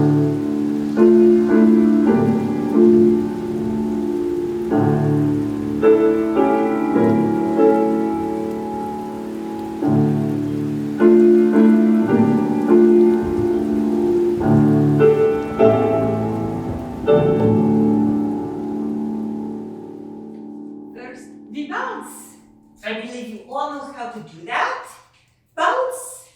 First, we bounce. I believe you all know how to do that. Bounce.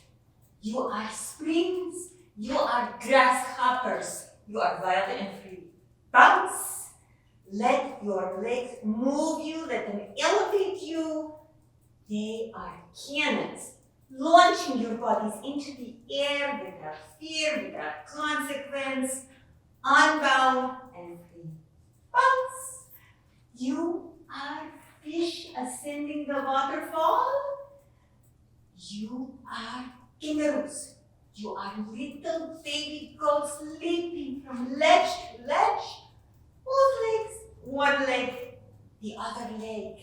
You are springs. You are grasshoppers. You are wild and free. Bounce. Let your legs move you. Let them elevate you. They are cannons, launching your bodies into the air without fear, without consequence, unbound and free. Bounce. You are fish ascending the waterfall. You are kangaroos. You are little baby goats leaping from ledge to ledge. Both legs, one leg, the other leg.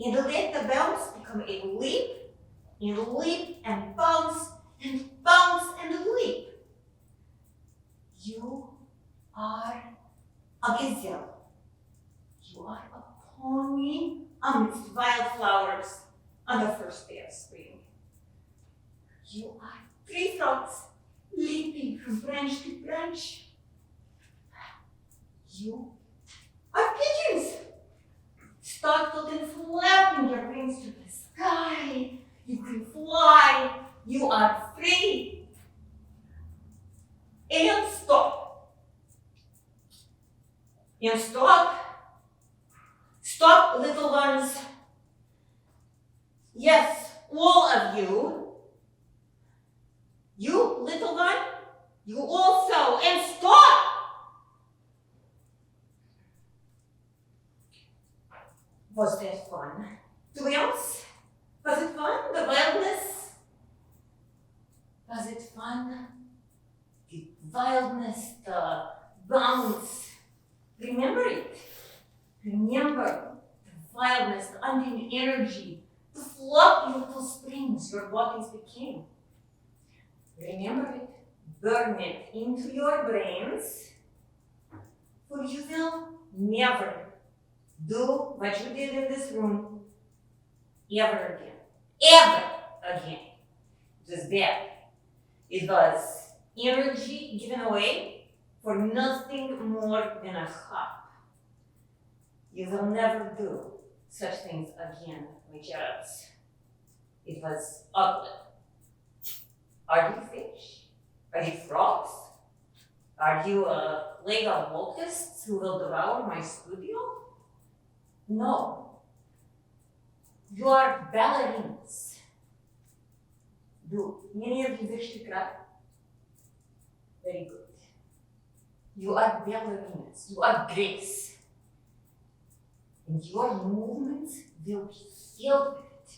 And let the bounce become a leap and bounce and leap. You are a gazelle. You are a pony amidst wildflowers on the first day of spring. You are tree frogs leaping from branch to branch. You are pigeons, startled and flapping your wings to the sky. You can fly. You are free. And stop. And stop. Stop, little ones. Yes, all of you. You, little one, you also. And stop. Was that fun? To bounce? Was it fun? The wildness? Was it fun? The wildness, the bounce. Remember it. Remember the wildness, the untamed energy, the floppy little springs your bodies became. Remember it. Burn it into your brains, for you will never do what you did in this room ever again. Ever again. It was bad. It was energy given away for nothing more than a hop. You will never do such things again, my cherubs. It was ugly. Are you fish? Are you frogs? Are you a plague of locusts who will devour my studio? No. You are ballerinas. Do many of you wish to cry? Very good. You are ballerinas. You are grace. And your movements will be filled with it.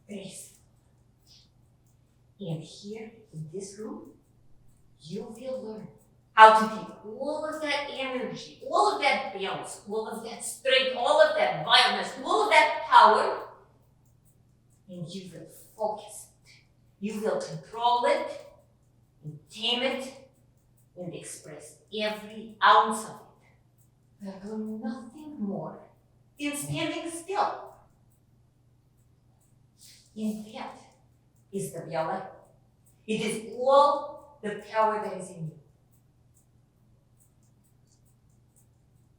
Graceful. And here in this room, you will learn how to take all of that energy, all of that balance, all of that strength, all of that violence, all of that power, and you will focus it. You will control it, and tame it, and express every ounce of it. There will be nothing more than standing still. And that is the ballet. It is all the power that is in you.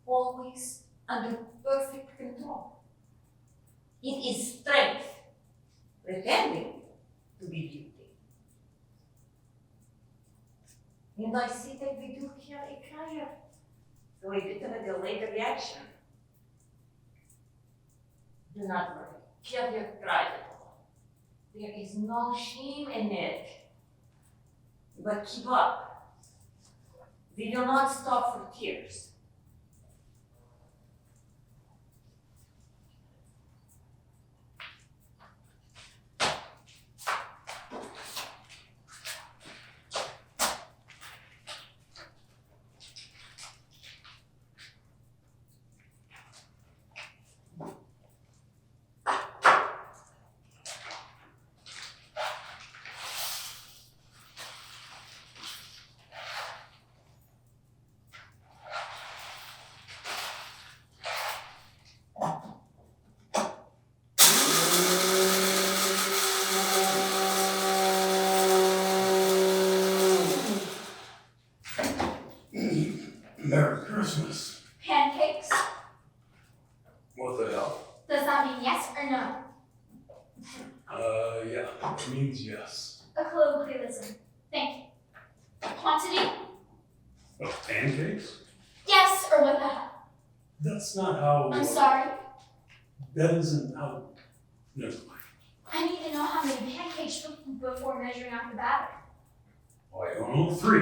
Always under perfect control. It is strength, pretending to be beauty. And I see that we do have a crier, so a bit of a delayed reaction. Do not worry, have your cry. There is no shame in it. But keep up. We will not stop for tears. Merry Christmas. Pancakes? What the hell? Does that mean yes or no? Yeah, it means yes. A colloquialism. Thank you. Quantity? Oh, pancakes? Yes or what the hell? That's not how... I'm sorry. That isn't how... Never mind. I need to know how many pancakes before measuring out the batter. Oh, I don't know, 3.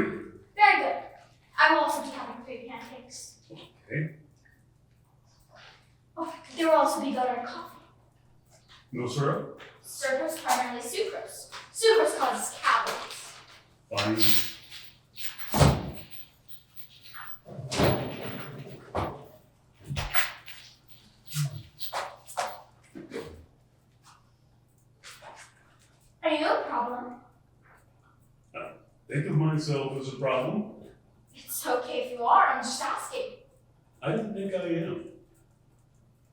Very good. I will also be having 3 pancakes. Okay. Oh, there will also be butter and coffee. No syrup? Syrup is primarily sucrose. Sucrose causes calories. Fine. Are you a problem? Think of myself as a problem. It's okay if you are, I'm just asking. I don't think I am.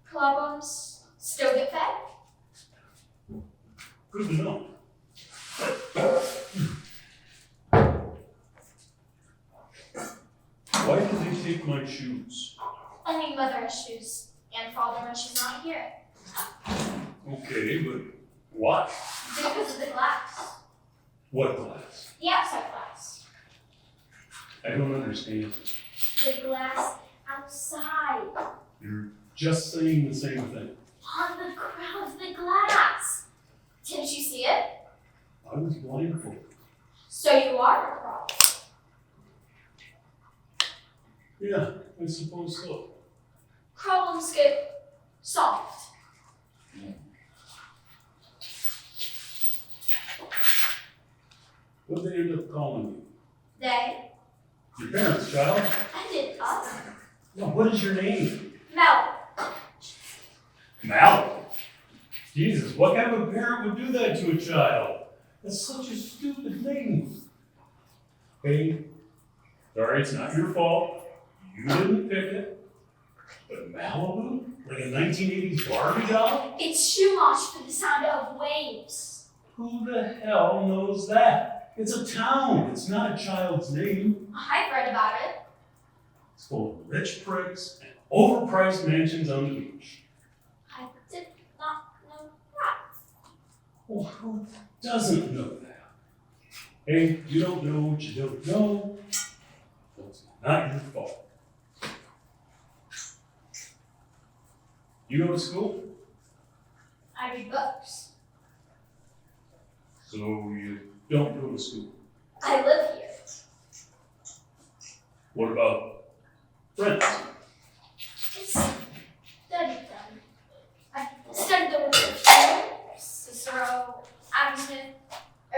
Problems still get fed? Good to know. Why did they take my shoes? Only mother has shoes, and father when she's not here. Okay, but why? Because of the glass. What glass? The outside glass. I don't understand. The glass outside. You're just saying the same thing. On the ground, the glass. Didn't you see it? I was blindfolded. So you are a problem. Yeah, I suppose so. Problems get solved. What'd they end up calling you? They Your parents, child? ended up No, what is your name? Mel. Malibu. Jesus, what kind of a parent would do that to a child? That's such a stupid name. Hey, sorry, it's not your fault. You didn't pick it. But Malibu? Like a 1980s Barbie doll? It's Shumash for the sound of waves. Who the hell knows that? It's a town. It's not a child's name. I've read about it. It's full of rich pricks and overpriced mansions on the beach. I did not know that. Well, who doesn't know that? Hey, you don't know what you don't know. So it's not your fault. You go to school? I read books. So you don't go to school. I live here. What about friends? It's studied them. I studied the work of Plato, Cicero, Adam Smith,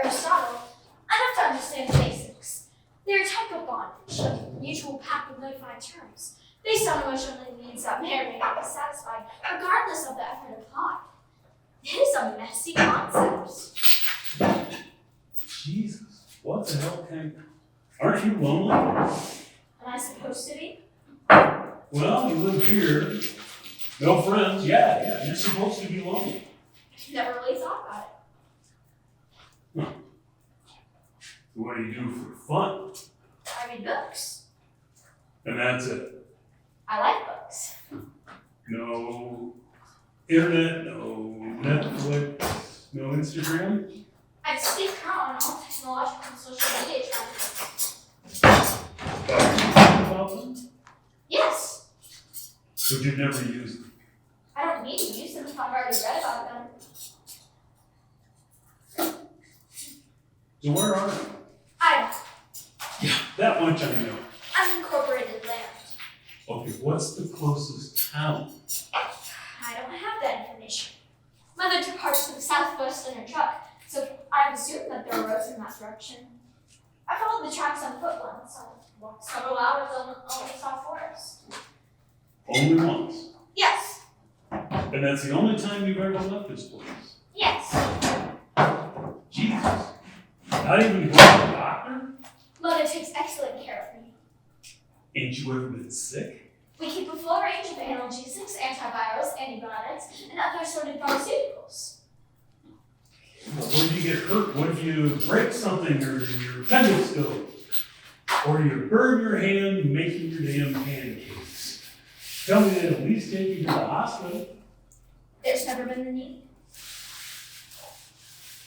Aristotle, enough to understand the basics. They're a type of bondage, a mutual pact with notified terms, based on emotional needs that may or may not be satisfied, regardless of the effort applied. These are messy concepts. Jesus, what the hell aren't you lonely? Am I supposed to be? Well, you live here. No friends. Yeah, you're supposed to be lonely. Never really thought about it. What do you do for fun? I read books. And that's it. I like books. No internet, no Netflix, no Instagram. I stay current on all technological and social media trends. About them? Yes. But you've never used them. I don't need to use them if I've already read about them. So where are you? Yeah, that much I know. Unincorporated land. Okay, what's the closest town? I don't have that information. Mother took parts to the southwest in her truck, so I assumed that there were roads in that direction. I followed the tracks on foot once. I walked several hours on the soft forest. Only once. Yes. And that's the only time you've ever left this place. Yes. Jesus. Not even going to the doctor? Mother takes excellent care of me. Ain't you ever been sick? We keep a full range of analgesics, antivirals, antibiotics, and other assorted pharmaceuticals. What if you get hurt? What if you break something or your appendix goes? or you burn your hand making your damn pancakes. Tell me they'd at least take you to the hospital. There's never been the need.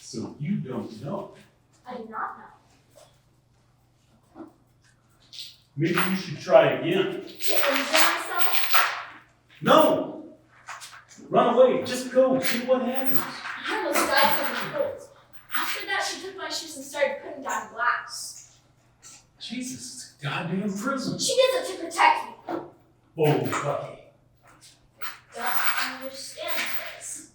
So you don't know. I do not know. Maybe you should try again. To injure myself? No! Run away, just go, see what happens. I almost died from the cold. After that, she took my shoes and started putting down glass. Jesus, it's a goddamn prison. She did it to protect me. Oh, Bucky. Don't understand this.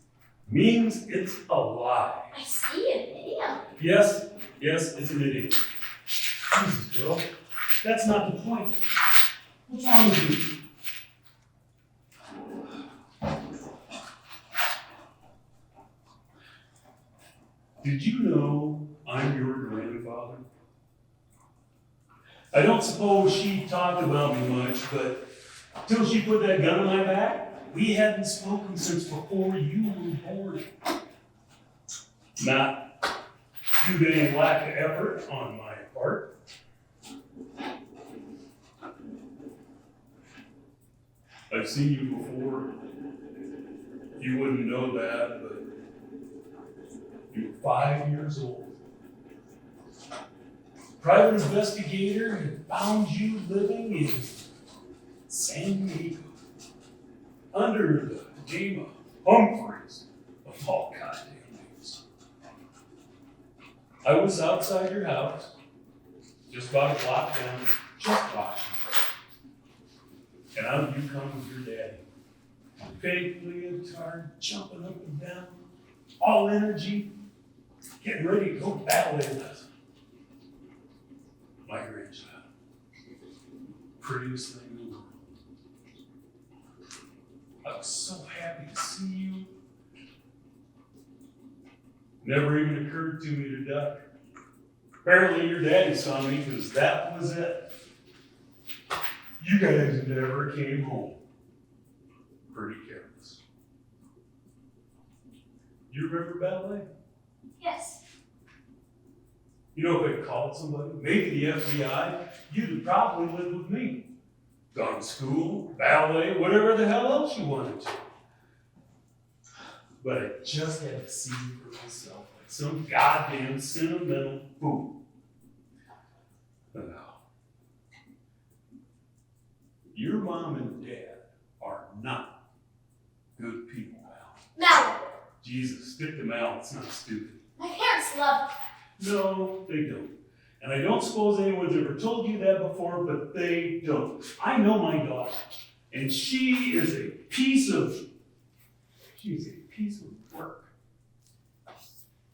Means it's a lie. I see an idiom. Yes, it's an idiot. Jesus, girl, that's not the point. What's wrong with you? Did you know I'm your grandfather? I don't suppose she talked about me much, but till she put that gun on my back, we hadn't spoken since before you were born. Not due to any lack of effort on my part. I've seen you before. You wouldn't know that, but you were 5 years old. Private investigator had found you living in San Diego under the name of Humphreys, of all goddamn names. I was outside your house, just about a block down, just watching. And out you come with your daddy. Fake leotard, jumping up and down, all energy, getting ready to go ballet lesson. My grandchild. Prettiest thing in the world. I was so happy to see you. Never even occurred to me to duck. Apparently your daddy saw me because that was it. You guys never came home. Pretty careless. You remember ballet? Yes. You know, if I called somebody, maybe the FBI, you'd have probably lived with me. Gone to school, ballet, whatever the hell else you wanted to. But I just had to see you for myself, like some goddamn sentimental fool. But now, your mom and dad are not good people, Mal. Malibu. Jesus, stick to Mal, it's not stupid. My parents love No, they don't. And I don't suppose anyone's ever told you that before, but they don't. I know my daughter, and she's a piece of work.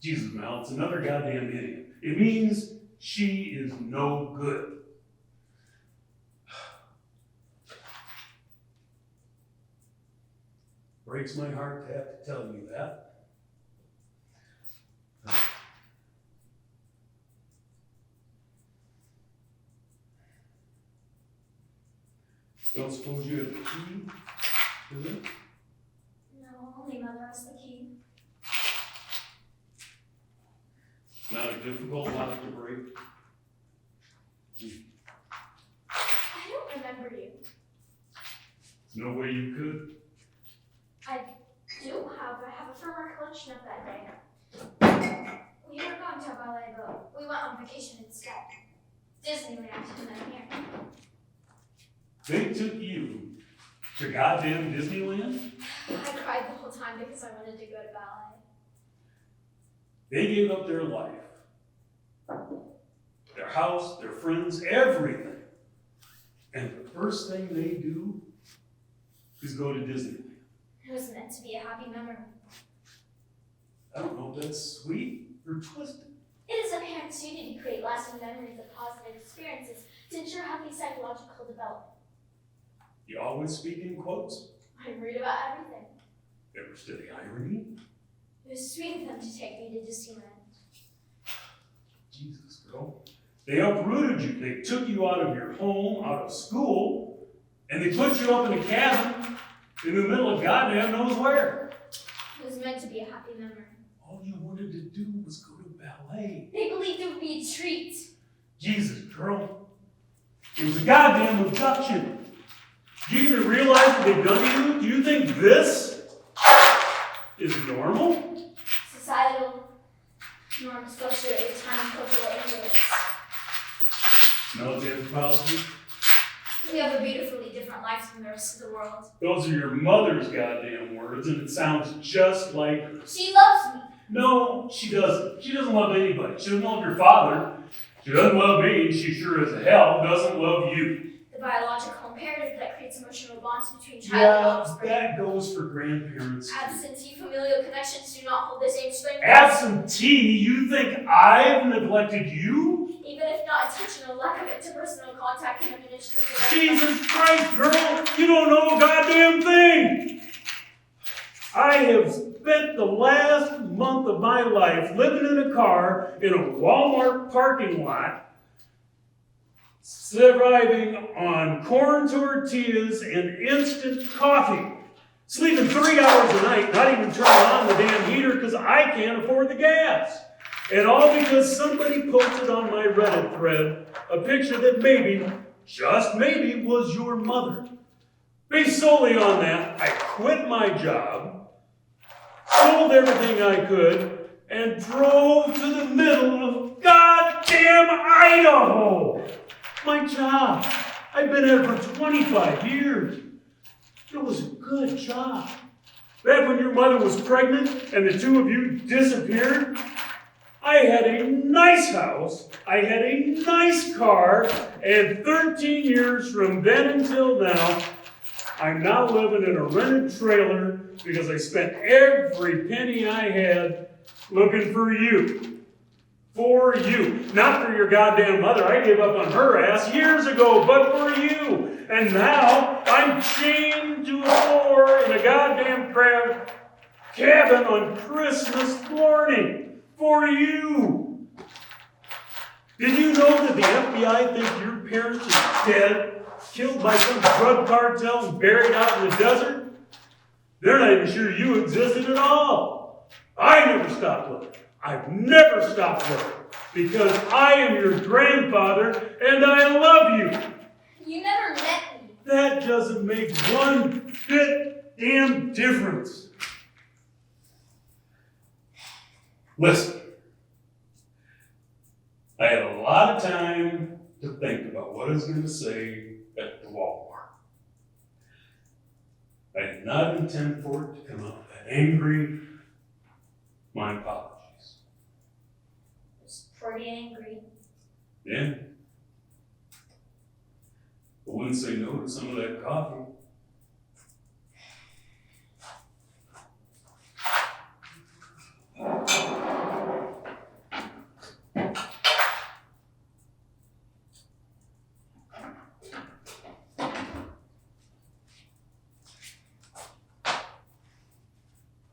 Jesus, Mal, it's another goddamn idiot. It means she is no good. Breaks my heart to have to tell you that. Don't suppose you have the key to it? No, only mother has the key. Not a difficult lock to break. I don't remember you. No way you could. I have a firm recollection of that day. We were going to a ballet, but we went on vacation instead. Disneyland, and then here. They took you to goddamn Disneyland? I cried the whole time because I wanted to go to ballet. They gave up their life, their house, their friends, everything. And the first thing they do is go to Disneyland. It was meant to be a happy memory. I don't know if that's sweet or twisted. It is a parent's duty to create lasting memories of positive experiences to ensure healthy psychological development. You always speak in quotes. I read about everything. Ever study irony? It was sweet of them to take me to Disneyland. Jesus, girl. They uprooted you. They took you out of your home, out of school, and they put you up in a cabin in the middle of goddamn knows where. It was meant to be a happy memory. All you wanted to do was go to ballet. They believed it would be a treat. Jesus, girl. It was a goddamn abduction. Do you even realize what they've done to you? Do you think this is normal? Societal norms fluctuate with time and cultural influence. Military policy? We have a beautifully different life from the rest of the world. Those are your mother's goddamn words, and it sounds just like her. She loves me. No, she doesn't. She doesn't love anybody. She doesn't love your father. She doesn't love me, and she sure as hell doesn't love you. The biological imperative that creates emotional bonds between child and offspring. That goes for grandparents. Absentee familial connections do not hold the same strength. Absentee? You think I've neglected you? Even if not intentional, lack of interpersonal contact can diminish the Jesus Christ, girl, you don't know a goddamn thing. I have spent the last month of my life living in a car in a Walmart parking lot, surviving on corn tortillas and instant coffee, sleeping 3 hours a night, not even turning on the damn heater because I can't afford the gas. And all because somebody posted on my Reddit thread a picture that maybe, just maybe, was your mother. Based solely on that, I quit my job, sold everything I could, and drove to the middle of goddamn Idaho. My job. I've been there for 25 years. It was a good job. Back when your mother was pregnant and the two of you disappeared, I had a nice house, I had a nice car, and 13 years from then until now, I'm now living in a rented trailer because I spent every penny I had looking for you. For you. Not for your goddamn mother. I gave up on her ass years ago, but for you. And now I'm chained to a floor in a goddamn crab cabin on Christmas morning. For you. Did you know that the FBI think your parents are dead, killed by some drug cartel and buried out in the desert? They're not even sure you existed at all. I never stopped looking. I've never stopped looking because I am your grandfather and I love you. You never met me. That doesn't make one bit damn difference. Listen, I had a lot of time to think about what I was going to say at the Walmart. I did not intend for it to come out that angry. My apologies. It's pretty angry. Yeah. I wouldn't say no to some of that coffee.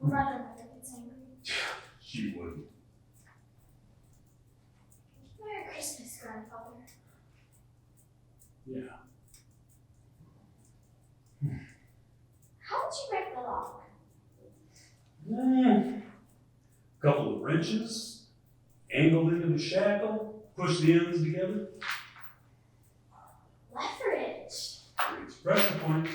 My mother gets angry. She wouldn't. Merry Christmas, grandfather. Yeah. How did you break the lock? Couple of wrenches, angled into the shackle, pushed the ends together. Leverage. Great pressure point.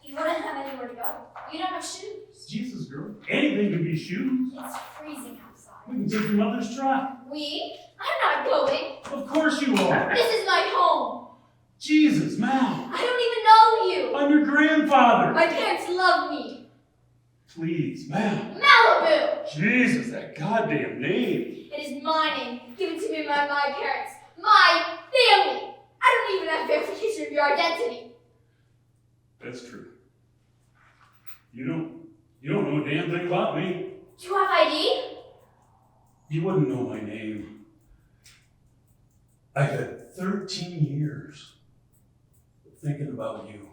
You wouldn't have anywhere to go. You don't have shoes. Jesus, girl. Anything can be shoes. It's freezing outside. We can take your mother's truck. I'm not going. Of course you are. This is my home. Jesus, Mal. I don't even know you. I'm your grandfather. My parents love me. Please, Mal. Malibu. Jesus, that goddamn name. It is my name, given to me by my parents. My family. I don't even have verification of your identity. That's true. You don't know a damn thing about me. Do you have ID? You wouldn't know my name. I've had 13 years of thinking about you.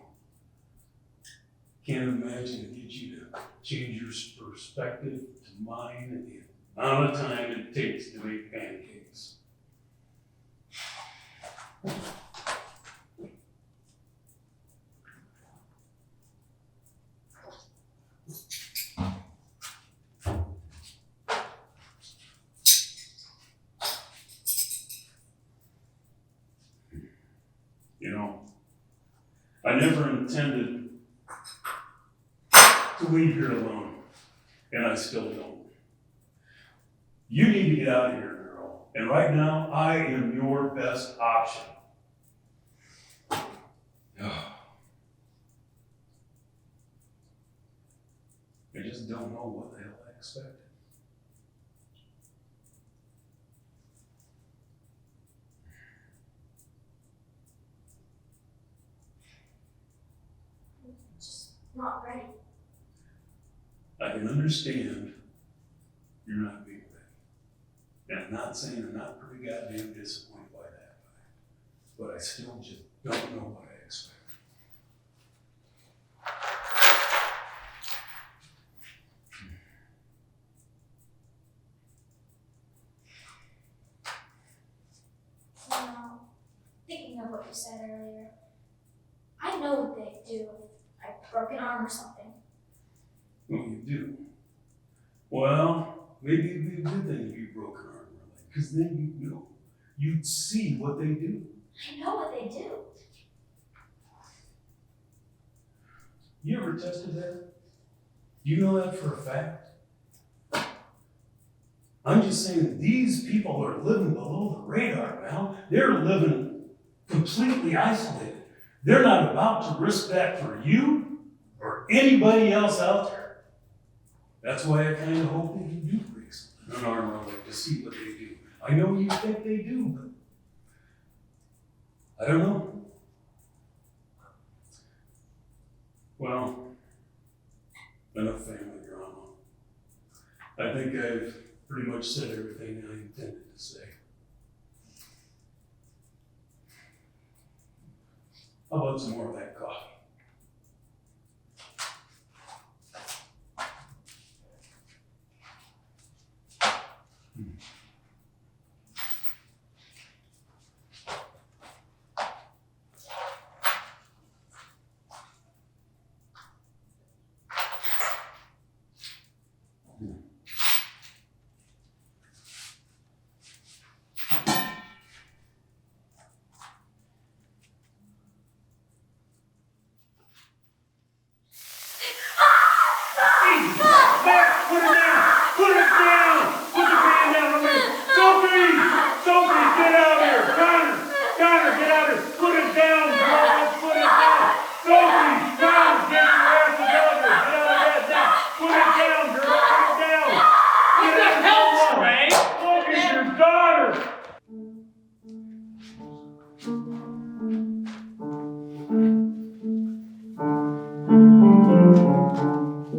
Can't imagine to get you to change your perspective to mine and the amount of time it takes to make pancakes. You I never intended to leave here alone, and I still don't. You need to get out of here, girl, and right now, I am your best option. I just don't know what the hell I expected. Just not ready. I can understand you're not being ready. And I'm not saying I'm not pretty goddamn disappointed by that, but I still just don't know what I expected. Now, thinking of what you said earlier, I know what they'd do if I broke an arm or something. Well, you do. Well, maybe it'd be a good thing if you broke an arm, really, because then you'd know. You'd see what they do. I know what they do. You ever tested that? You know that for a fact? I'm just saying that these people are living below the radar now. They're living completely isolated. They're not about to risk that for you or anybody else out there. That's why I kind of hope that you do break an arm or a leg to see what they do. I know you think they do, but I don't know. Well, enough family drama. I think I've pretty much said everything I intended to say. How about some more of that coffee?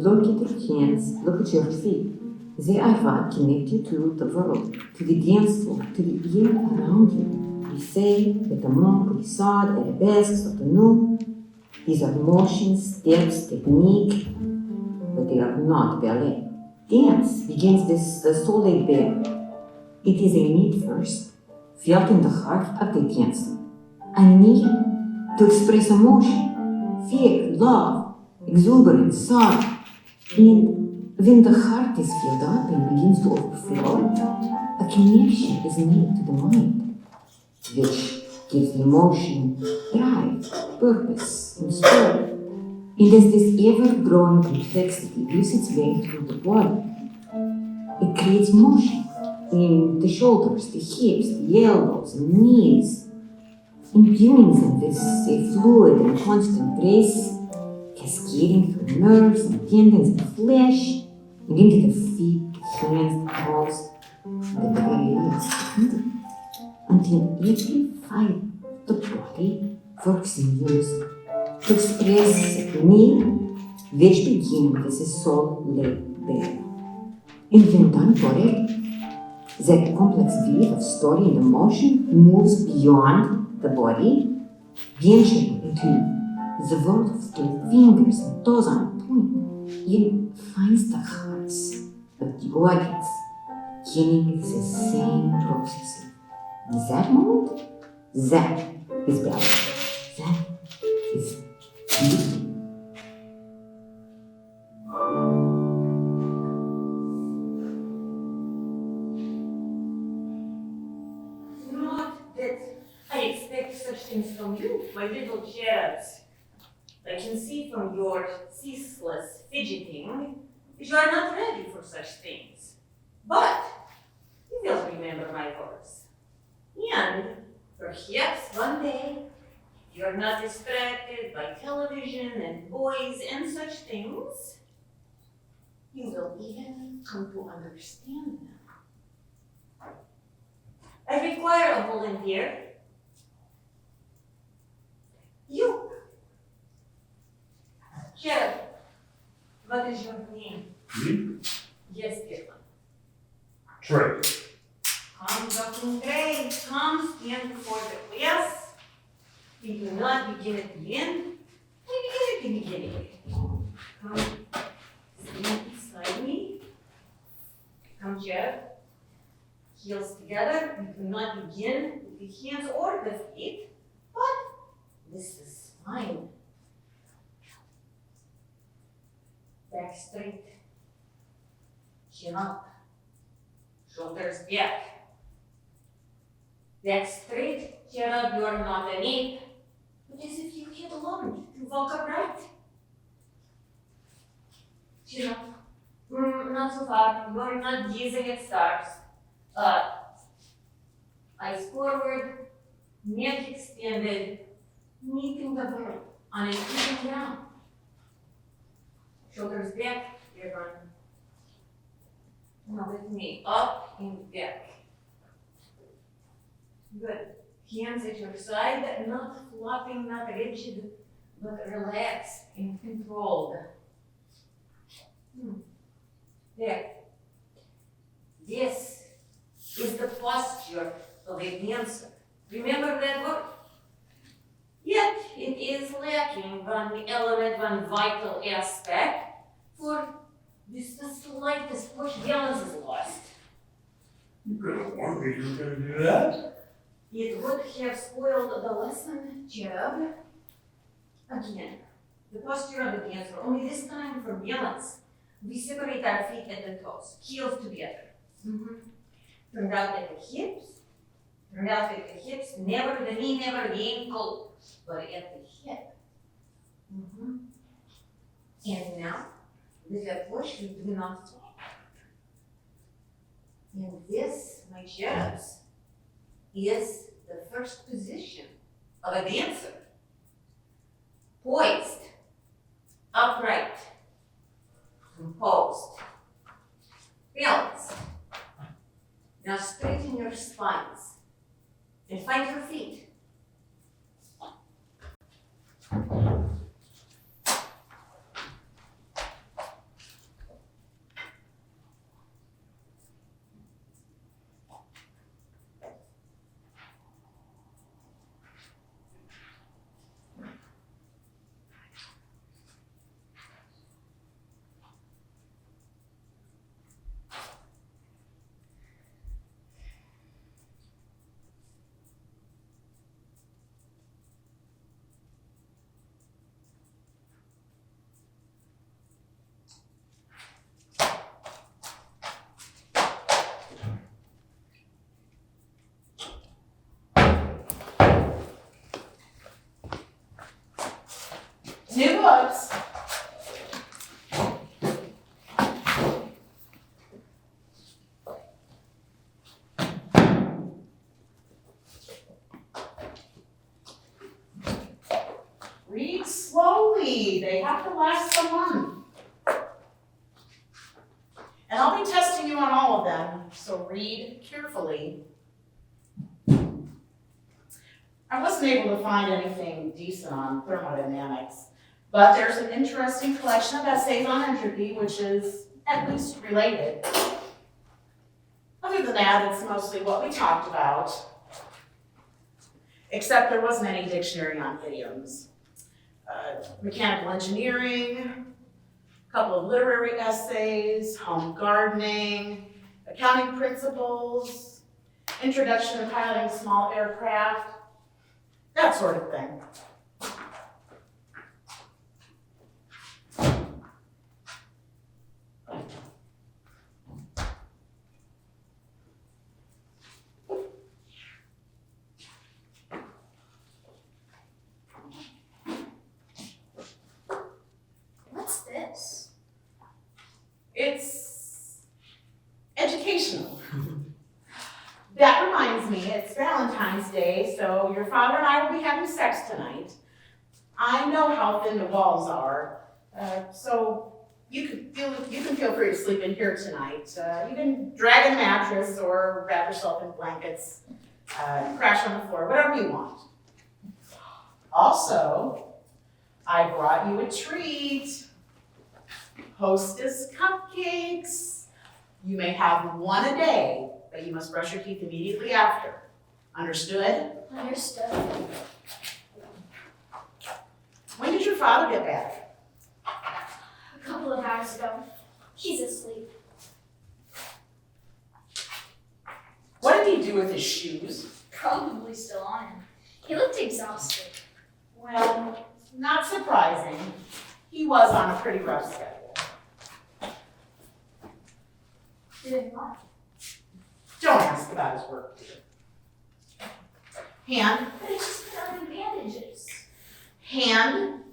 Look at your hands, look at your feet. They are what connect you to the world, to the dance floor, to the air around you. We say that the monk, glissade, arabesques, autonomie, these are motions, steps, technique, but they are not ballet. Dance begins with the solid bare. It is a need first, felt in the heart of the dancer. A need to express emotion, fear, love, exuberance, sorrow. And when the heart is filled up and begins to overflow, a connection is made to the mind, which gives the emotion drive, purpose, and soul. And as this ever-growing complexity gives its way through the body, it creates motion in the shoulders, the hips, the elbows, and knees, imbuing them with a fluid and constant grace, cascading through nerves and tendons and flesh, and into the feet, hands, toes, and the very legs, until every fiber of the body works in unison to express a need which begins with a soul laid bare. And when done correctly, that complex weave of story and emotion moves beyond the body, venturing into the world of the fingers and toes on a point. It finds the hearts of the audience, beginning the same process. In that moment, that is ballet. That is beauty. Not that I expect such things from you, my little cherubs. I can see from your ceaseless fidgeting that you are not ready for such things. But you will remember my words. And perhaps one day, if you are not distracted by television and boys and such things, you will even come to understand them. I require a volunteer. You. Sheriff, what is your name? Me? Yes, dear one. Trey. Come, Dr. Gray, come stand before the class. We do not begin at the end, we begin at the beginning. Come, stand beside me. Come, Jeff. Heels together. We do not begin with the hands or the feet, but this is fine. Back straight. Chin up. Shoulders back. Back straight, chin up, you are not an ape, but as if you had learned to walk upright. Chin up. Not so far, you are not gazing at stars. Eyes forward, neck extended, meeting the verb on an even ground. Shoulders back, everyone. Now with me, up and back. Good. Hands at your side, not flopping, not rigid, but relaxed and controlled. There. This is the posture of a dancer. Remember that word? Yet it is lacking one element, one vital aspect, for this the slightest push balance is lost. You could have warned me you were going to do that. It would have spoiled the lesson, Jeb. Again, the posture of the dancer, only this time for balance. We separate our feet at the toes, heels together. Turned out at the hips, never the knee, never the ankle, but at the hip. And now, with a push, we do not stop. And this, my cherubs, is the first position of a dancer. Poised, upright, composed, balanced. Now straighten your spines and find your feet. New books. Read slowly. They have to last a month. And I'll be testing you on all of them, so read carefully. I wasn't able to find anything decent on thermodynamics, but there's an interesting collection of essays on entropy, which is at least related. Other than that, it's mostly what we talked about, except there wasn't any dictionary on idioms. Mechanical engineering, a couple of literary essays, home gardening, accounting principles, introduction to piloting small aircraft, that sort of thing. Valentine's Day, so your father and I will be having sex tonight. I know how thin the walls are, so you can feel free to sleep in here tonight. You can drag a mattress or wrap yourself in blankets, crash on the floor, whatever you want. Also, I brought you a treat. Hostess cupcakes. You may have one a day, but you must brush your teeth immediately after. Understood? Understood. When did your father get back? A couple of hours ago. He's asleep. What did he do with his shoes? Probably still on him. He looked exhausted. Well, not surprising. He was on a pretty rough schedule. Doing what? Don't ask about his work. Hand, But it's just put on bandages. hand.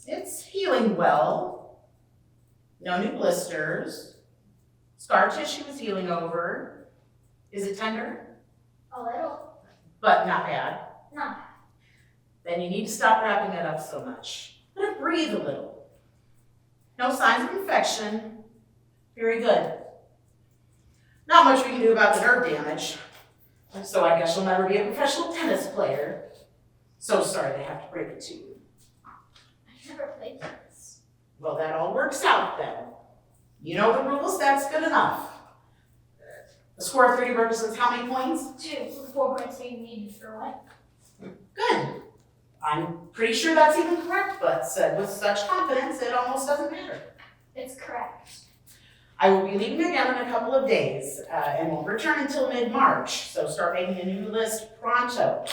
It's healing well. No new blisters. Scar tissue is healing over. Is it tender? A little. But not bad. Not Then you need to stop wrapping it up so much. Let it breathe a little. No signs of infection. Very good. Not much we can do about the nerve damage. So I guess you'll never be a professional tennis player. So sorry they have to break it to you. I've never played tennis. Well, that all works out then. You know the rules, that's good enough. A score of 30 represents how many points? 2 with 4 points being needed for win. Good. I'm pretty sure that's even correct, but said with such confidence it almost doesn't matter. It's correct. I will be leaving again in a couple of days and won't return until mid-March, so start making a new list pronto.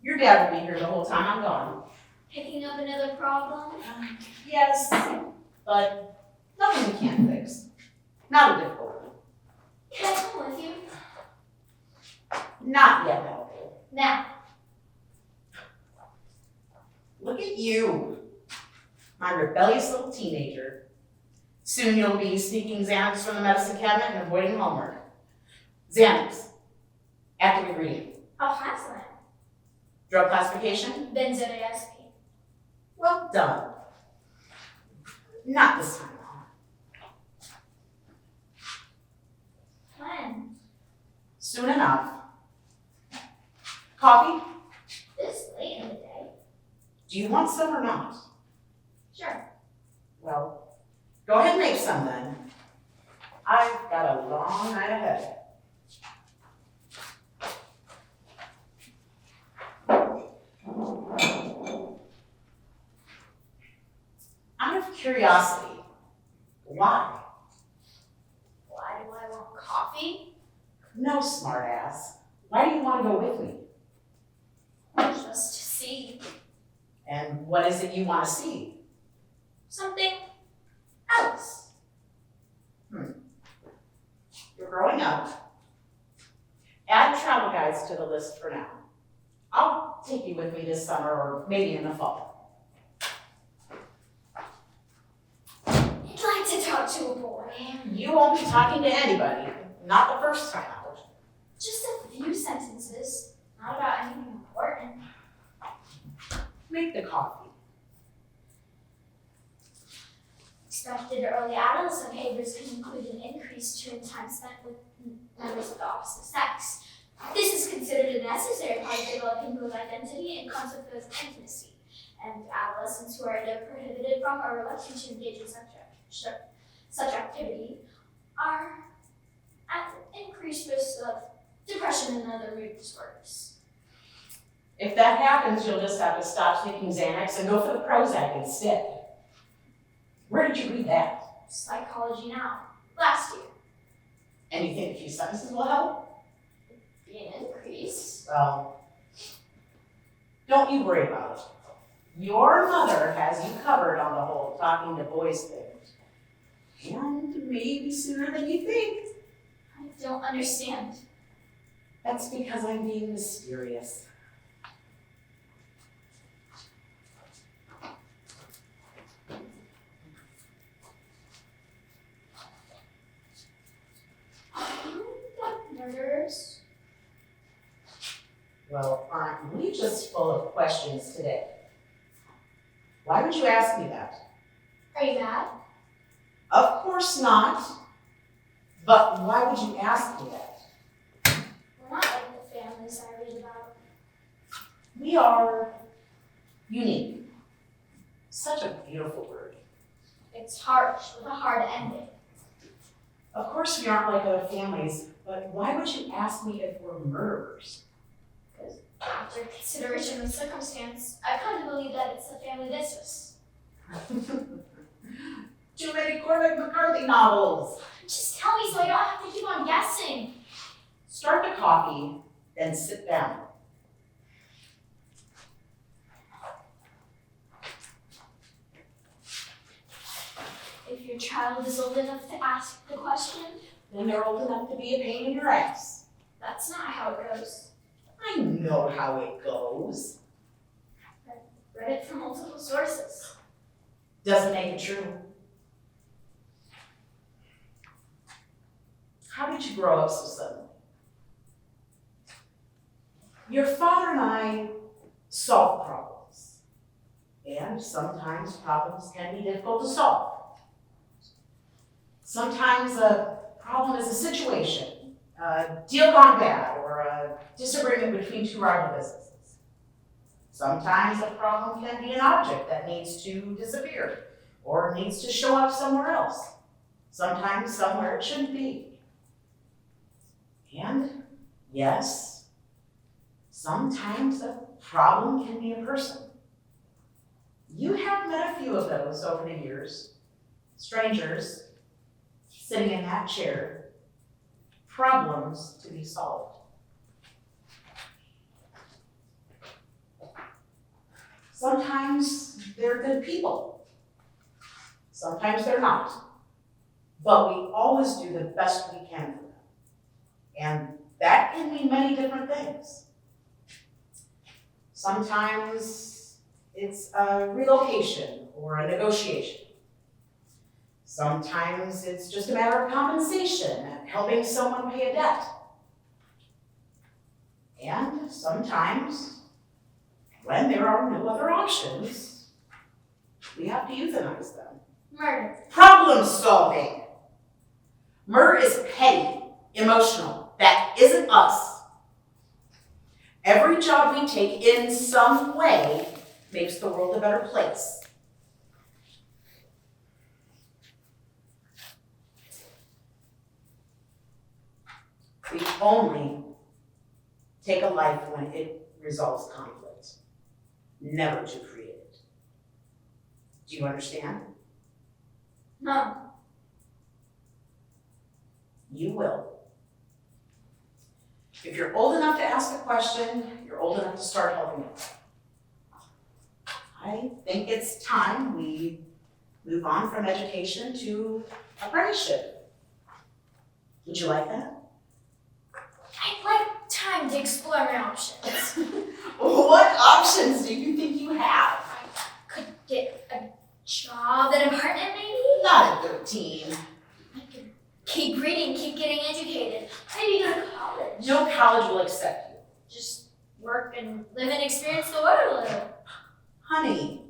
Your dad will be here the whole time I'm gone. Picking up another problem? Yes, but nothing we can't fix. Not a difficult one. Can I come with you? Not yet, Malibu. Now. Look at you, my rebellious little teenager. Soon you'll be sneaking Xanax from the medicine cabinet and avoiding homework. Xanax, active ingredient. I'll have some. Drug classification? Benzodiazepine. Well done. Not this time. When? Soon enough. Coffee? This late in the day? Do you want some or not? Sure. Well, go ahead and make some then. I've got a long night ahead. Out of curiosity, why? Why do I want coffee? No, smartass. Why do you want to go with me? Just to see And what is it you want to see? something else. You're growing up. Add travel guides to the list for now. I'll take you with me this summer or maybe in the fall. I'd like to talk to a boy. You won't be talking to anybody, not the first time out. Just a few sentences, not about anything important. Make the coffee. Expected early adolescent behaviors can include an increased time spent with members of the opposite sex. This is considered a necessary part of developing both identity and concept of intimacy, and adolescents who are either prohibited from or reluctant to engage in such activity are at increased risk of depression and other mood disorders. If that happens, you'll just have to stop taking Xanax and go for the Prozac instead. Where did you read that? Psychology Now, last year. And you think a few sentences will help? Be an increase. Well, don't you worry about it. Your mother has you covered on the whole talking to boys thing. And maybe sooner than you think. I don't understand. That's because I'm being mysterious. Well, aren't we just full of questions today? Why would you ask me that? Are you mad? Of course not. But why would you ask me that? We're not like the families I read about. We are unique. Such a beautiful word. It's harsh with a hard ending. Of course we aren't like other families, but why would you ask me if we're murderers? After consideration of circumstance, I kind of believe that it's a family business. Too many Cormac McCarthy novels. Just tell me so I don't have to keep on guessing. Start the coffee, then sit down. If your child is old enough to ask the question, Then they're old enough to be a pain in your ass. that's not how it goes. I know how it goes. Read it from multiple sources. Doesn't make it true. How did you grow up so suddenly? Your father and I solve problems. And sometimes problems can be difficult to solve. Sometimes a problem is a situation, a deal gone bad, or a disagreement between two rival businesses. Sometimes a problem can be an object that needs to disappear or needs to show up somewhere else. Sometimes somewhere it shouldn't be. And yes, sometimes a problem can be a person. You have met a few of those over the years. Strangers sitting in that chair, problems to be solved. Sometimes they're good people. Sometimes they're not. But we always do the best we can for them. And that can mean many different things. Sometimes it's a relocation or a negotiation. Sometimes it's just a matter of compensation, helping someone pay a debt. And sometimes, when there are no other options, we have to euthanize them. Murder. Problem solving. Murder is petty, emotional. That isn't us. Every job we take in some way makes the world a better place. We only take a life when it resolves conflict, never to create it. Do you understand? No. You will. If you're old enough to ask a question, you're old enough to start helping it. I think it's time we move on from education to apprenticeship. Would you like that? I'd like time to explore my options. What options do you think you have? Could get a job at an apartment maybe? Not at 13. I could keep reading, keep getting educated. Maybe go to college. No college will accept you. Just work and live and experience the world a little. Honey,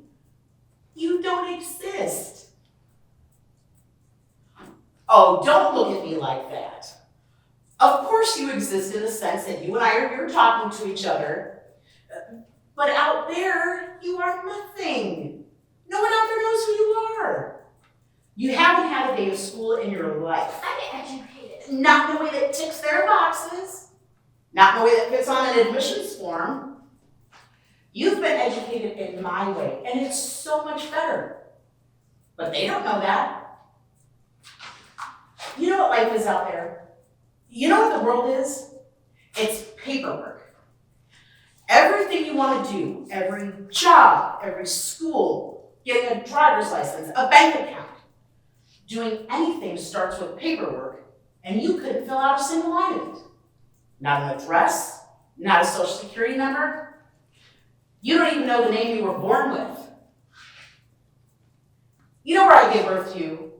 you don't exist. Oh, don't look at me like that. Of course you exist in the sense that you and I are here talking to each other. But out there, you are nothing. No one out there knows who you are. You haven't had a day of school in your life. I'm educated. Not in a way that ticks their boxes. Not in a way that fits on an admissions form. You've been educated in my way, and it's so much better. But they don't know that. You know what life is out there? You know what the world is? It's paperwork. Everything you want to do, every job, every school, getting a driver's license, a bank account, doing anything starts with paperwork, and you couldn't fill out a single line of it. Not an address, not a social security number. You don't even know the name you were born with. You know where I gave birth to you?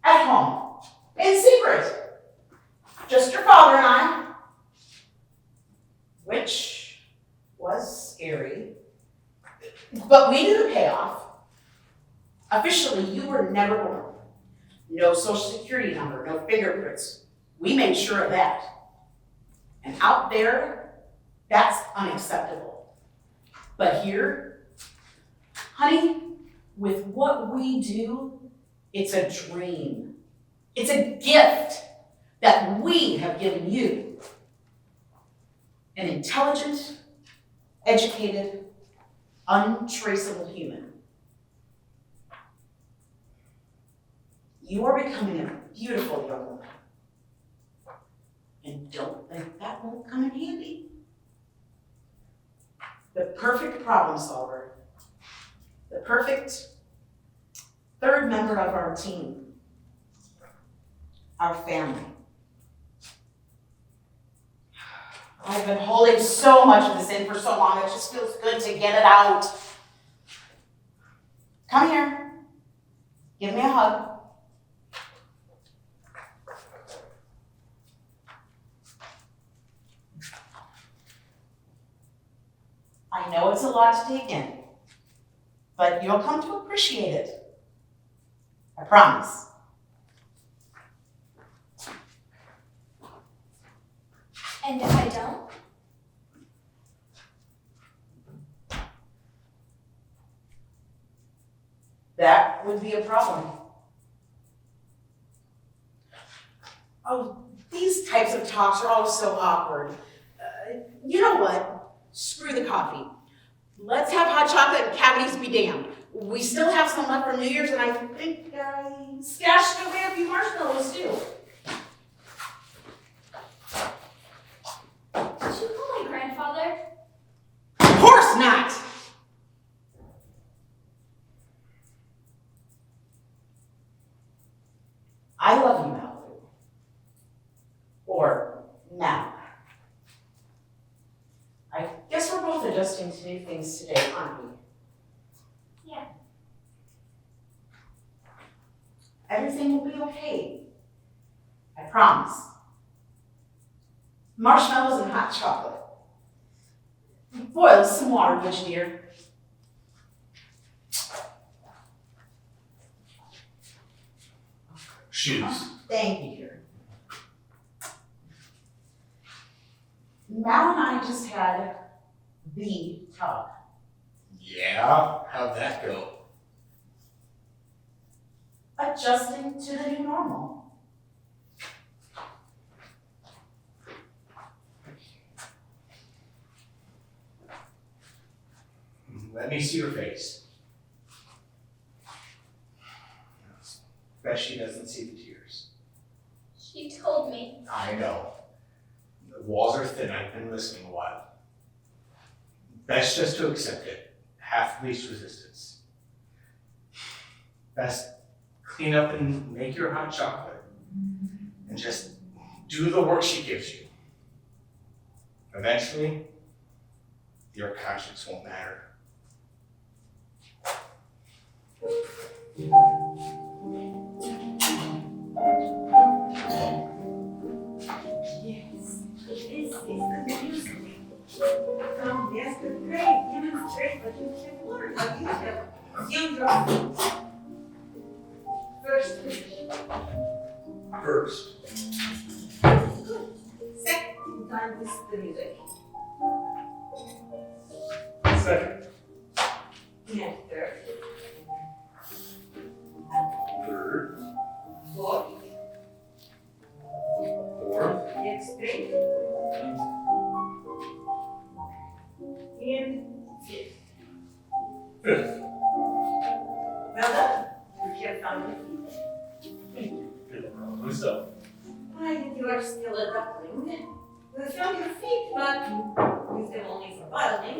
At home, in secret. Just your father and I. Which Officially, you were never born. No social security number, no fingerprints. We made sure of that. And out there, that's unacceptable. But here, honey, with what we do, it's a dream. It's a gift that we have given you. An intelligent, educated, untraceable human. You are becoming a beautiful young woman. And don't think that won't come in handy. The perfect problem solver. The perfect third member of our team. Our family. I've been holding so much of this in for so long, it just feels good to get it out. Come here. Give me a hug. I know it's a lot to take in, but you'll come to appreciate it. I promise. And if I don't? That would be a problem. Oh, these types of talks are always so awkward. You know what? Screw the coffee. Let's have hot chocolate and cavities be damned. We still have some left from New Year's, and I think I stashed away a few marshmallows too. Did you call my grandfather? Of course not! I love you, Malibu. Or now. I guess we're both adjusting to new things today, aren't we? Yeah. Everything will be okay. I promise. Marshmallows and hot chocolate. Boil some water, would you, dear? Shoes. Thank you, dear. Mal and I just had the talk. Yeah? How'd that go? Adjusting to the new normal. Let me see your face. Bet she doesn't see the tears. He told me. I know. The walls are thin. I've been listening a while. Best just to accept it. Half least resistance. Best clean up and make your hot chocolate. And just do the work she gives you. Eventually, your conscience won't matter. Yes, this is the music from yesterday. Demonstrate what you have learned, what you have young girl. First position. First. Good. Second time with the music. Second. And third. Third. Fourth. Fourth. Next straight. And fifth. Fifth. Well done. You have found it. Myself. I think you are still a duckling. You found your feet, but you use them only for waddling.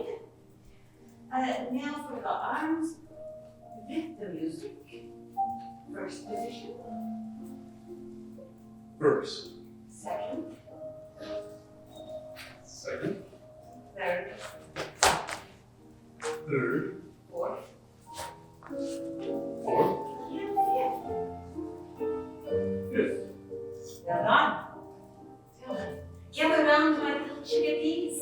Now for the arms with the music. First position. First. Second. Second. Third. Third. Fourth. Fourth. And fifth. Fifth. Well done. Well done. Gather around, my little chickadees.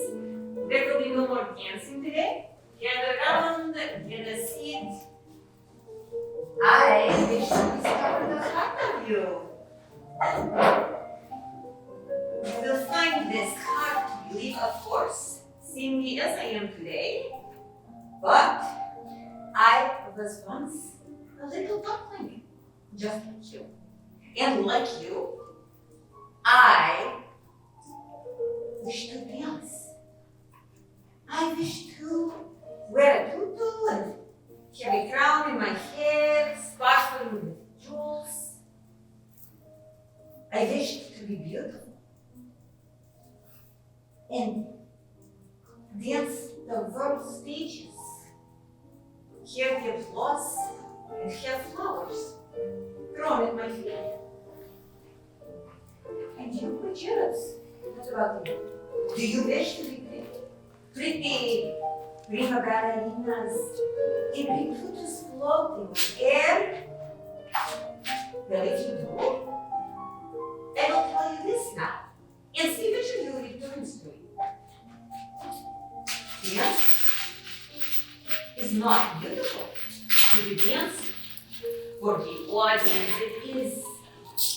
There will be no more dancing today. Gather around, get a seat. I wish to discover the heart of you. You will find this hard to believe, of course, seeing me as I am today. But I was once a little duckling, just like you. And like you, I wish to dance. I wish to wear a tutu and have a crown in my head, sparkling with jewels. I wish to be beautiful and dance the world stages. Have the applause and have flowers thrown at my feet. And you, my cherubs, what about you? Do you wish to be pretty? Pretty prima ballerinas in big tutus floating in air? Well, if you do, I will tell you this now, and see which of you returns to me. Dance is not beautiful to be dancing. For the audience, it is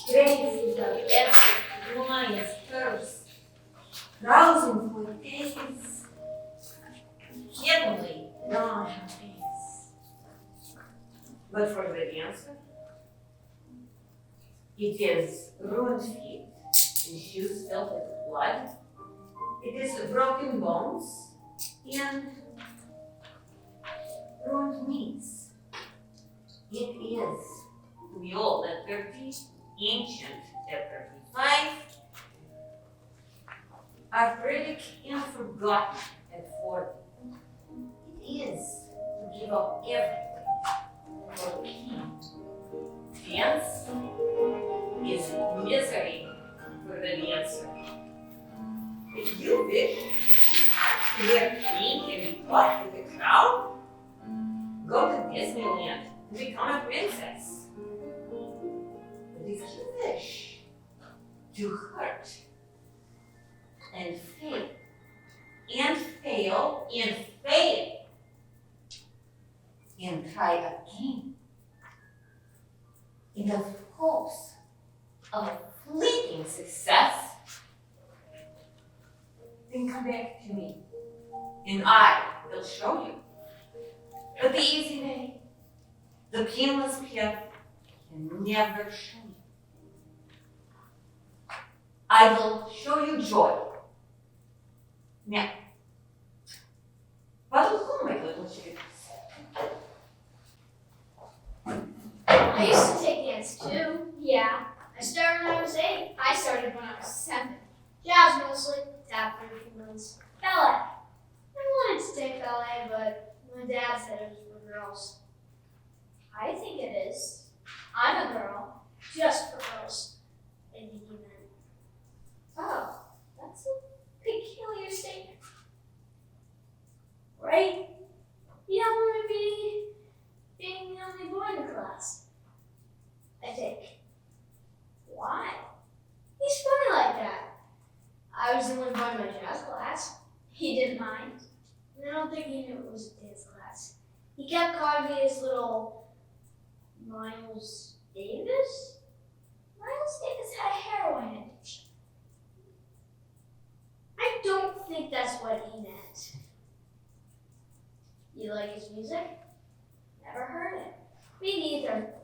crazy of effort, lines, curves, rousing for days, heavenly non-happiness. But for the dancer, it is ruined feet and shoes filled with blood. It is broken bones and ruined knees. It is to be old at 30, ancient at 35, arthritic and forgotten at 40. It is to give up everything for pain. Dance is misery for the dancer. If you wish to wear pink and be caught with a crown, go to Disneyland and become a princess. But if you wish to hurt and fail and fail and fail and try again in the hopes of a fleeting success, then come back to me and I will show you. But the easy way, the painless path can never show you. I will show you joy. Now, what will whom, my little chicks? I used to take dance too. Yeah. I started when I was 8. I started when I was 7. Jazz mostly, tap for a few months. Ballet. I wanted to take ballet, but my dad said it was for girls. I think it is. I'm a girl, just for girls. And he meant, oh, that's a peculiar statement. Right? You don't want to be being the only boy in the class. I think. Why? He's funny like that. I was the only boy in my jazz class. He didn't mind. And I don't think he knew it was a dance class. He kept calling me his little Miles Davis? Miles Davis had a heroin addiction. I don't think that's what he meant. You like his music? Never heard it. Me neither.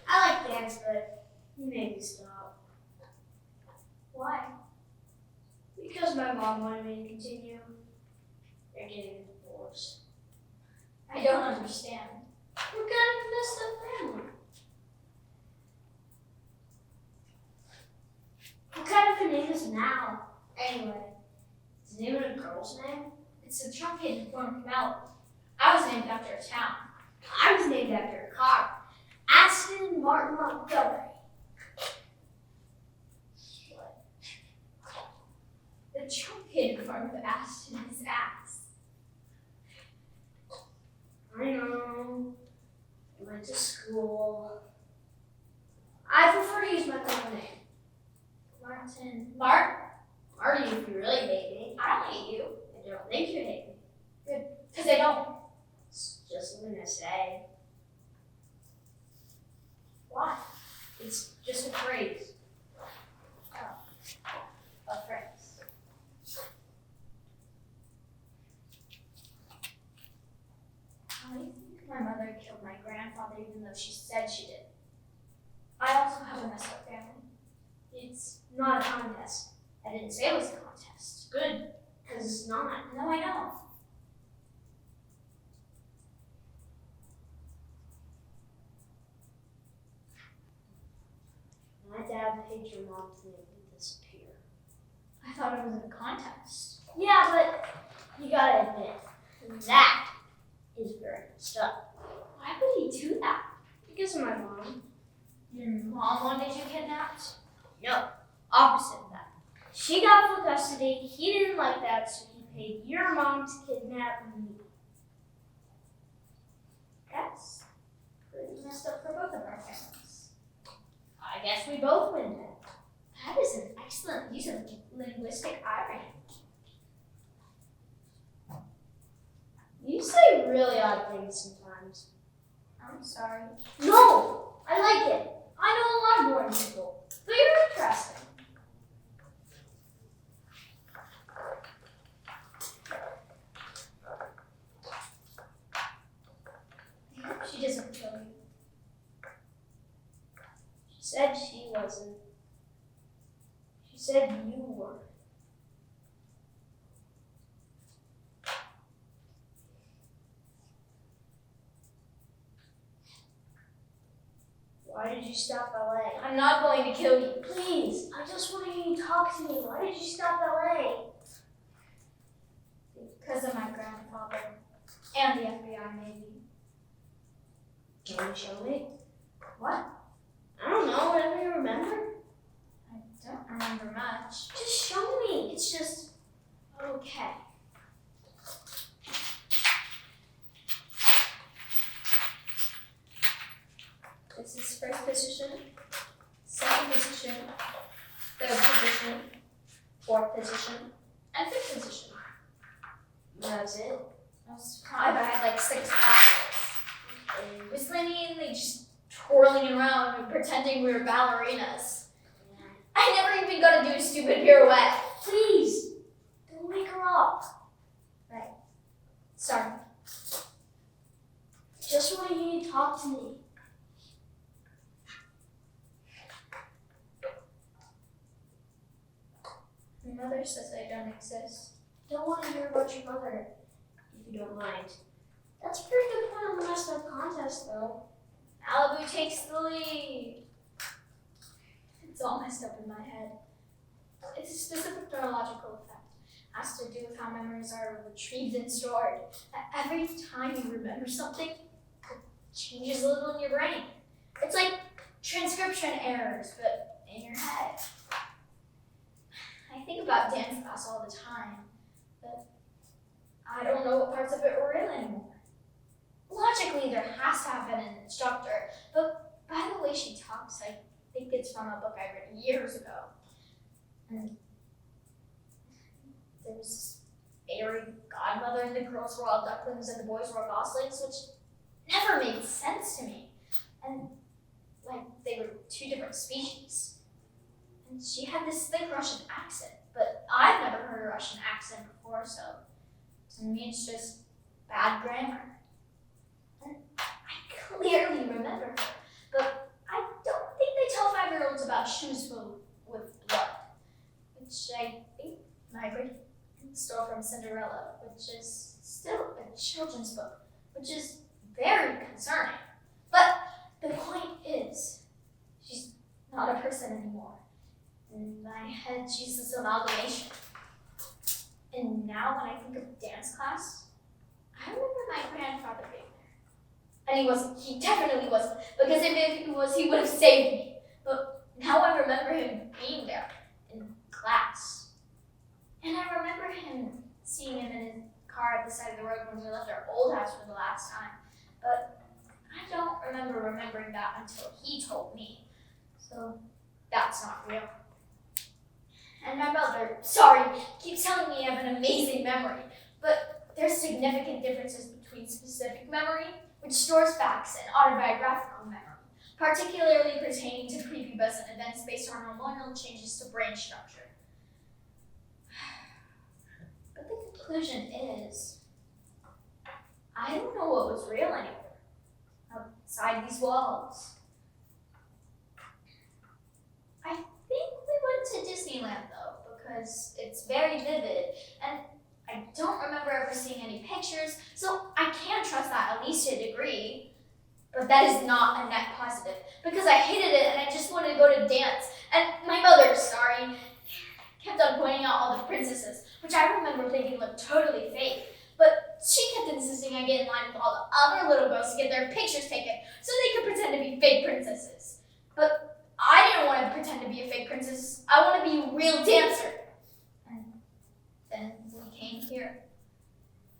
I like dance, but he made me stop. Why? Because my mom wanted me to continue. They're getting a divorce. I don't understand. We're kind of a messed up family. What kind of a name is Mal? Anyway, is the name of a girl's name? It's a truncated form of Malibu. I was named after a town. I was named after a car. Aston Martin Montgomery. What? The truncated form of Aston is ass. I know. I went to school. I prefer to use my middle name. Martin. Marty, if you really hate me. I don't hate you. I don't think you hate me. Good. Because I don't. It's just something I say. It's not a contest. I didn't say it was a contest. Good, because it's not. No, I know. My dad paid your mom to make me disappear. I thought it was a contest. Yeah, but you gotta admit, that is very messed up. Why would he do that? Because of my mom. Your mom wanted you kidnapped? No, opposite of that. She got full custody, he didn't like that, so he paid your mom to kidnap me. That's pretty messed up for both of our families. I guess we both win then. That is an excellent use of linguistic irony. You say really odd things sometimes. I'm sorry. No! I like it. I know a lot of boring people, but you're interesting. She doesn't kill you. She said she wasn't. She said you were. Why did you stop ballet? I'm not going to kill you. Please, I just want to hear you talk to me. Why did you stop ballet? Because of my grandfather and the FBI, maybe. Can you show me? What? I don't know, whatever you remember. I don't remember much. Just show me. It's just okay. This is first position, second position, third position, fourth position, and fifth position. That's it. I was surprised I had like 6 classes. Whistling, like just twirling around and pretending we were ballerinas. Yeah. I never even got to do a stupid pirouette. Please, don't wake her up. Right. Sorry. Just want to hear you talk to me. My mother says I don't exist. Don't want to hear about your mother, if you don't mind. That's a pretty good point on the messed up contest, though. Malibu takes the lead. It's all messed up in my head. It's a specific neurological effect. It has to do with how memories are retrieved and stored. Every time you remember something, it changes a little in your brain. It's like transcription errors, but in your head. I think about dance class all the time, but I don't know what parts of it were real anymore. Logically, there has to have been an instructor, but by the way she talks, I think it's from a book I read years ago. And there was this fairy godmother, and the girls were all ducklings and the boys were goslings, which never made sense to me. And like they were 2 different species. And she had this thick Russian accent, but I've never heard a Russian accent before, so to me it's just bad grammar. And I clearly remember her, but I don't think they tell 5-year-olds about shoes filled with blood, which I think my great stole from Cinderella, which is still a children's book, which is very concerning. But the point is, she's not a person anymore. In my head, she's this amalgamation. And now when I think of dance class, I remember my grandfather being there. And he wasn't, he definitely wasn't, because if he was, he would have saved me. But now I remember him being there in class. And I remember seeing him in his car at the side of the road when we left our old house for the last time. But I don't remember remembering that until he told me. So that's not real. And my mother, sorry, keeps telling me I have an amazing memory, but there's significant differences between specific memory, which stores facts, and autobiographical memory, particularly pertaining to prepubescent events based on hormonal changes to brain structure. But the conclusion is, I don't know what was real anymore, outside these walls. I think we but that is not a net positive because I hated it and I just wanted to go to dance. And my mother, kept on pointing out all the princesses, which I remember thinking looked totally fake. But she kept insisting I get in line with all the other little girls to get their pictures taken so they could pretend to be fake princesses. But I didn't want to pretend to be a fake princess. I want to be a real dancer. And then we came here.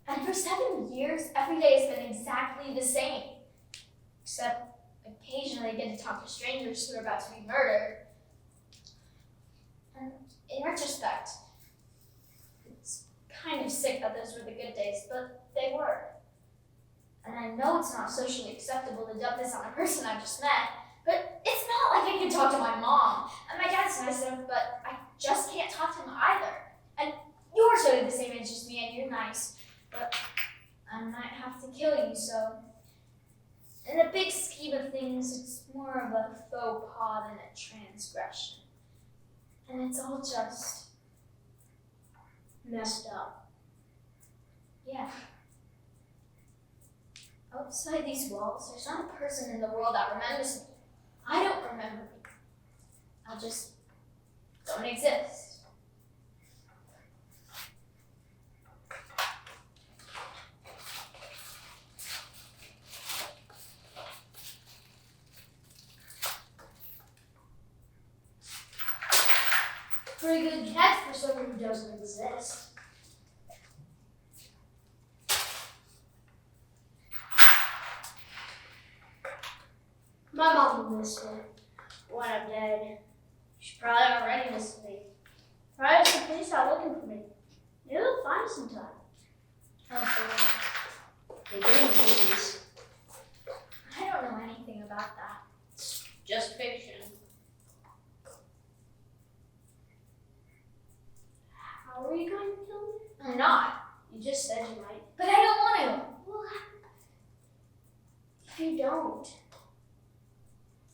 And for 7 years, every day has been exactly the same. Except occasionally I get to talk to strangers who are about to be murdered. And in retrospect, it's kind of sick that those were the good days, but they were. And I know it's not socially acceptable to dump this on a person I've just met, but it's not like I can talk to my mom. And my dad's nice enough, but I just can't talk to him either. And you're sort of the same age as me, and you're nice, but I might have to kill you, so in the big scheme of things, it's more of a faux pas than a transgression. And it's all just messed up. Yeah. Outside these walls, there's not a person in the world that remembers me. I don't remember me. I just don't exist. Pretty good catch for someone who doesn't exist. My mom will miss me when I'm dead. She probably already missed me. Probably has the police out looking for me. Maybe they'll find us sometime. They do in movies. I don't know anything about that. It's just fiction. How are you going to kill me? I'm not. You just said you might. But I don't want to. Well, if you don't,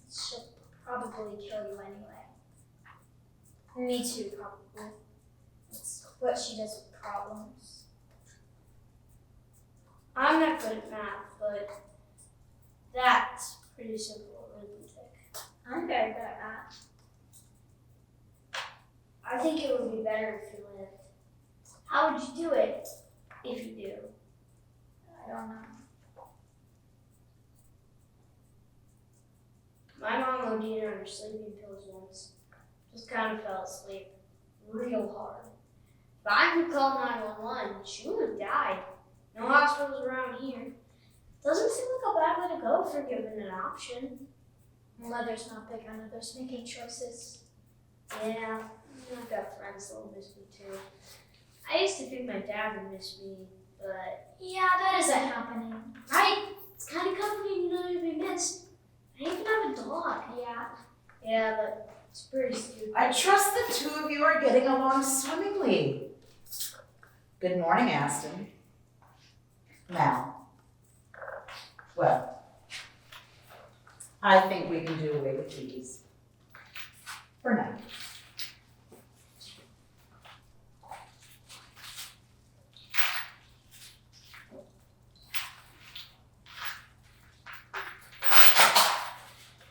she'll probably kill you anyway. Me too, probably. It's what she does with problems. I'm not good at math, but that's pretty simple arithmetic. I'm very good at math. I think it would be better if you lived. How would you do it if you do? I don't know. My mom OD'd on her sleeping pills once. Just kind of fell asleep real hard. If I could call 911, she would have died. No hospitals around here. Doesn't seem like a bad way to go for given an option. Mother's not big on others making choices. Yeah, I've got friends that will miss me too. I used to think my dad would miss me, but yeah, that isn't happening. Right? It's kind of comforting to know you'll be missed. I even have a dog. Yeah, but it's pretty stupid. I trust the two of you are getting along swimmingly. Good morning, Aston. Now, well, I think we can do away with these for now.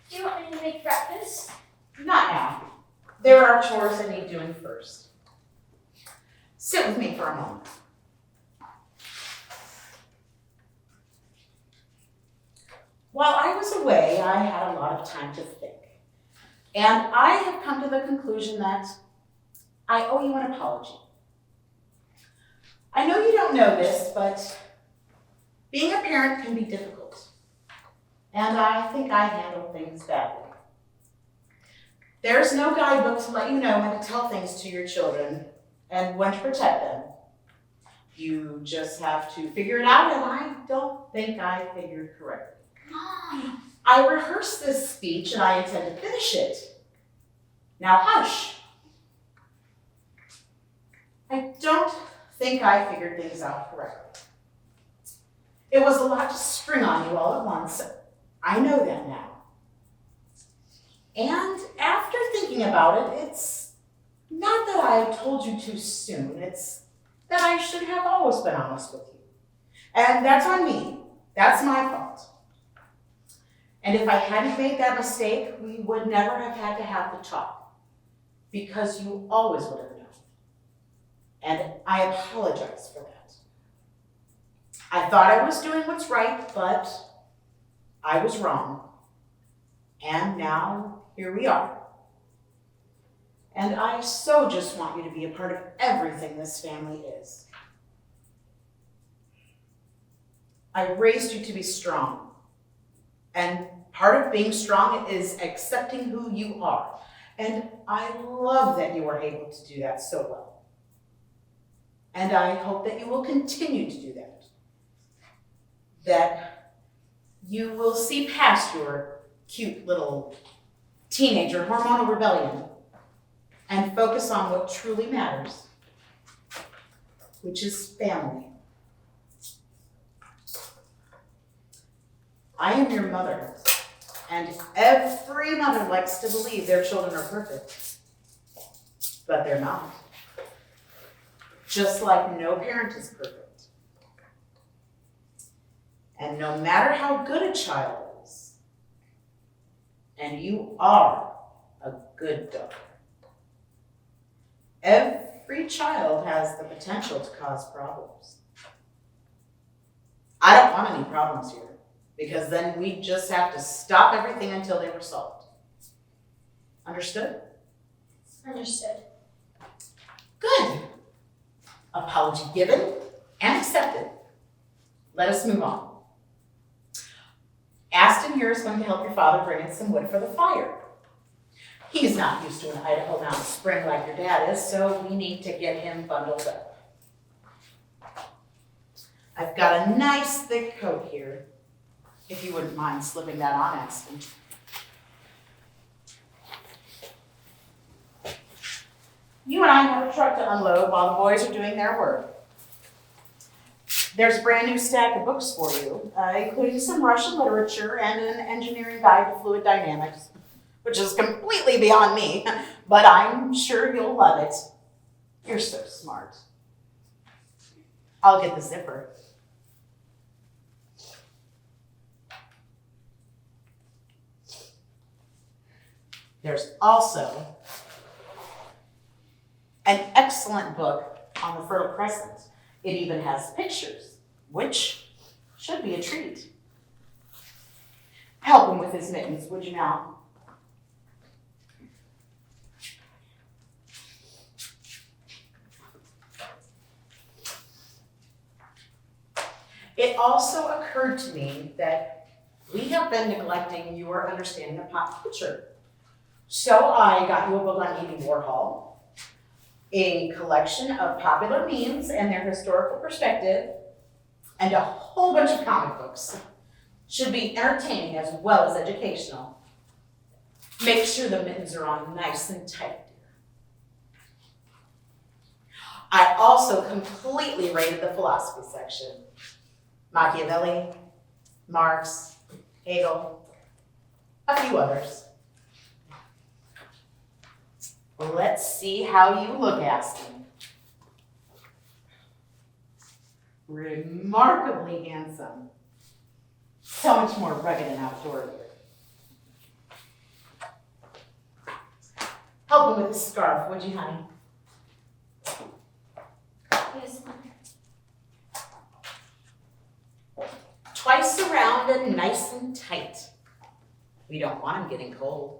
Do you want me to make breakfast? Not now. There are chores I need doing first. Sit with me for a moment. While I was away, I had a lot of time to think. And I have come to the conclusion that I owe you an apology. I know you don't know this, but being a parent can be difficult. And I think I handled things badly. There's no guidebook to let you know when to tell things to your children and when to protect them. You just have to figure it out, and I don't think I figured correctly. Mom! I rehearsed this speech and I intend to finish it. Now hush. I don't think I figured things out correctly. It was a lot to spring on you all at once. I know that now. And after thinking about it, it's not that I told you too soon. It's that I should have always been honest with you. And that's on me. That's my fault. And if I hadn't made that mistake, we would never have had to have the talk, because you always would have known. And I apologize for that. I thought I was doing what's right, but I was wrong. And now here we are. And I so just want you to be a part of everything this family is. I raised you to be strong. And part of being strong is accepting who you are. And I love that you are able to do that so well. And I hope that you will continue to do that. That you will see past your cute little teenager hormonal rebellion and focus on what truly matters, which is family. I am your mother, and every mother likes to believe their children are perfect, but they're not. Just like no parent is perfect. And no matter how good a child is, and you are a good daughter, every child has the potential to cause problems. I don't want any problems here, because then we just have to stop everything until they were solved. Understood? Understood. Good. Apology given and accepted. Let us move on. Aston here is going to help your father bring in some wood for the fire. He's not used to an Idaho mountain spring like your dad is, so we need to get him bundled up. I've got a nice thick coat here, if you wouldn't mind slipping that on, Aston. You and I have a truck to unload while the boys are doing their work. There's a brand new stack of books for you, including some Russian literature and an engineering guide to fluid dynamics, which is completely beyond me, but I'm sure you'll love it. You're so smart. I'll get the zipper. There's also an excellent book on the Fertile Crescent. It even has pictures, which should be a treat. Help him with his mittens, would you now? It also occurred to me that we have been neglecting your understanding of pop culture. So I got you a book on Andy Warhol, a collection of popular memes and their historical perspective, and a whole bunch of comic books. Should be entertaining as well as educational. Make sure the mittens are on nice and tight. I also completely raided the philosophy section. Machiavelli, Marx, Hegel, a few others. Let's see how you look, Aston. Remarkably handsome. So much more rugged and outdoor here. Help him with his scarf, would you, honey? Yes, Mom. Twice around and nice and tight. We don't want him getting cold.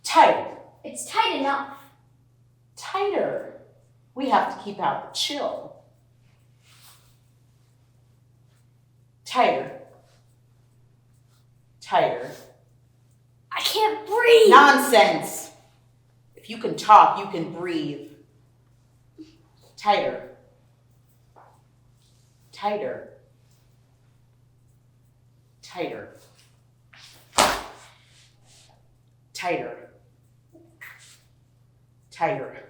Tighter. It's tight enough. Tighter. We have to keep out the chill. Tighter. Tighter. I can't breathe. Nonsense. If you can talk, you can breathe. Tighter. Tighter. Tighter. Tighter. Tighter.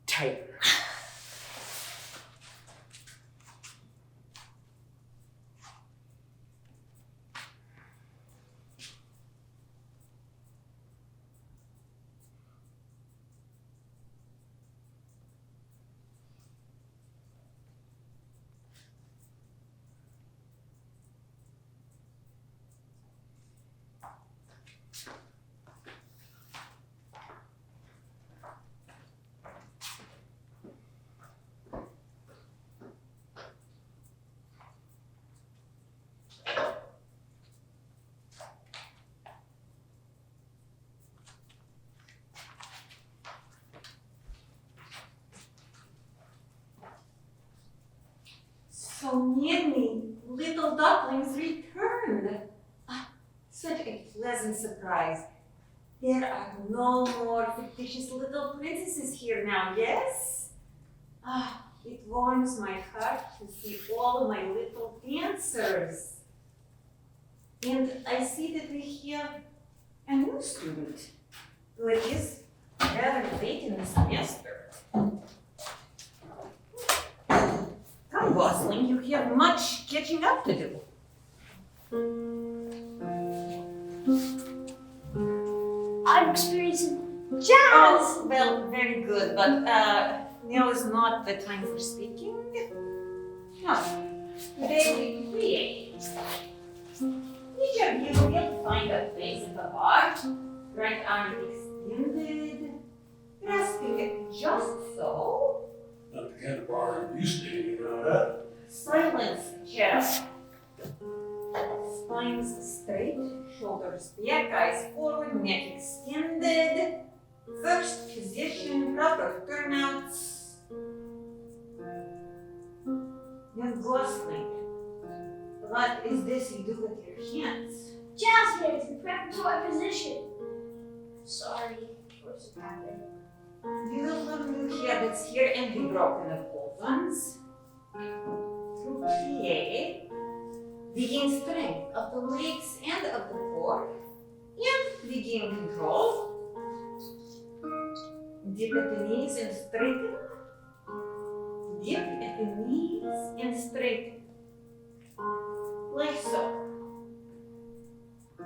Tighter. Such a pleasant surprise. There are no more fictitious little princesses here now, yes? Ah, it warms my heart to see all my little dancers. And I see that we have a new student who is rather late in the semester. Come, Gosling, you have much catching up to do. I'm experiencing jazz. Oh, well, very good, but now is not the time for speaking. No, today we create. Each of you will find a place at the bar, right arm extended, grasping it just so. Not the kind of bar I'm used to hanging out at. Silence, Jeff. Spines straight, shoulders back, eyes forward, neck extended. First position, proper turnouts. Young Gosling, what is this you do with your hands? Jazz hands in preparatory position. Sorry, what's happened? You will learn new habits here and be broken of old ones. Through play, regain strength of the legs and of the core, and regain control. Dip at the knees and straighten. Dip at the knees and straighten. Like so.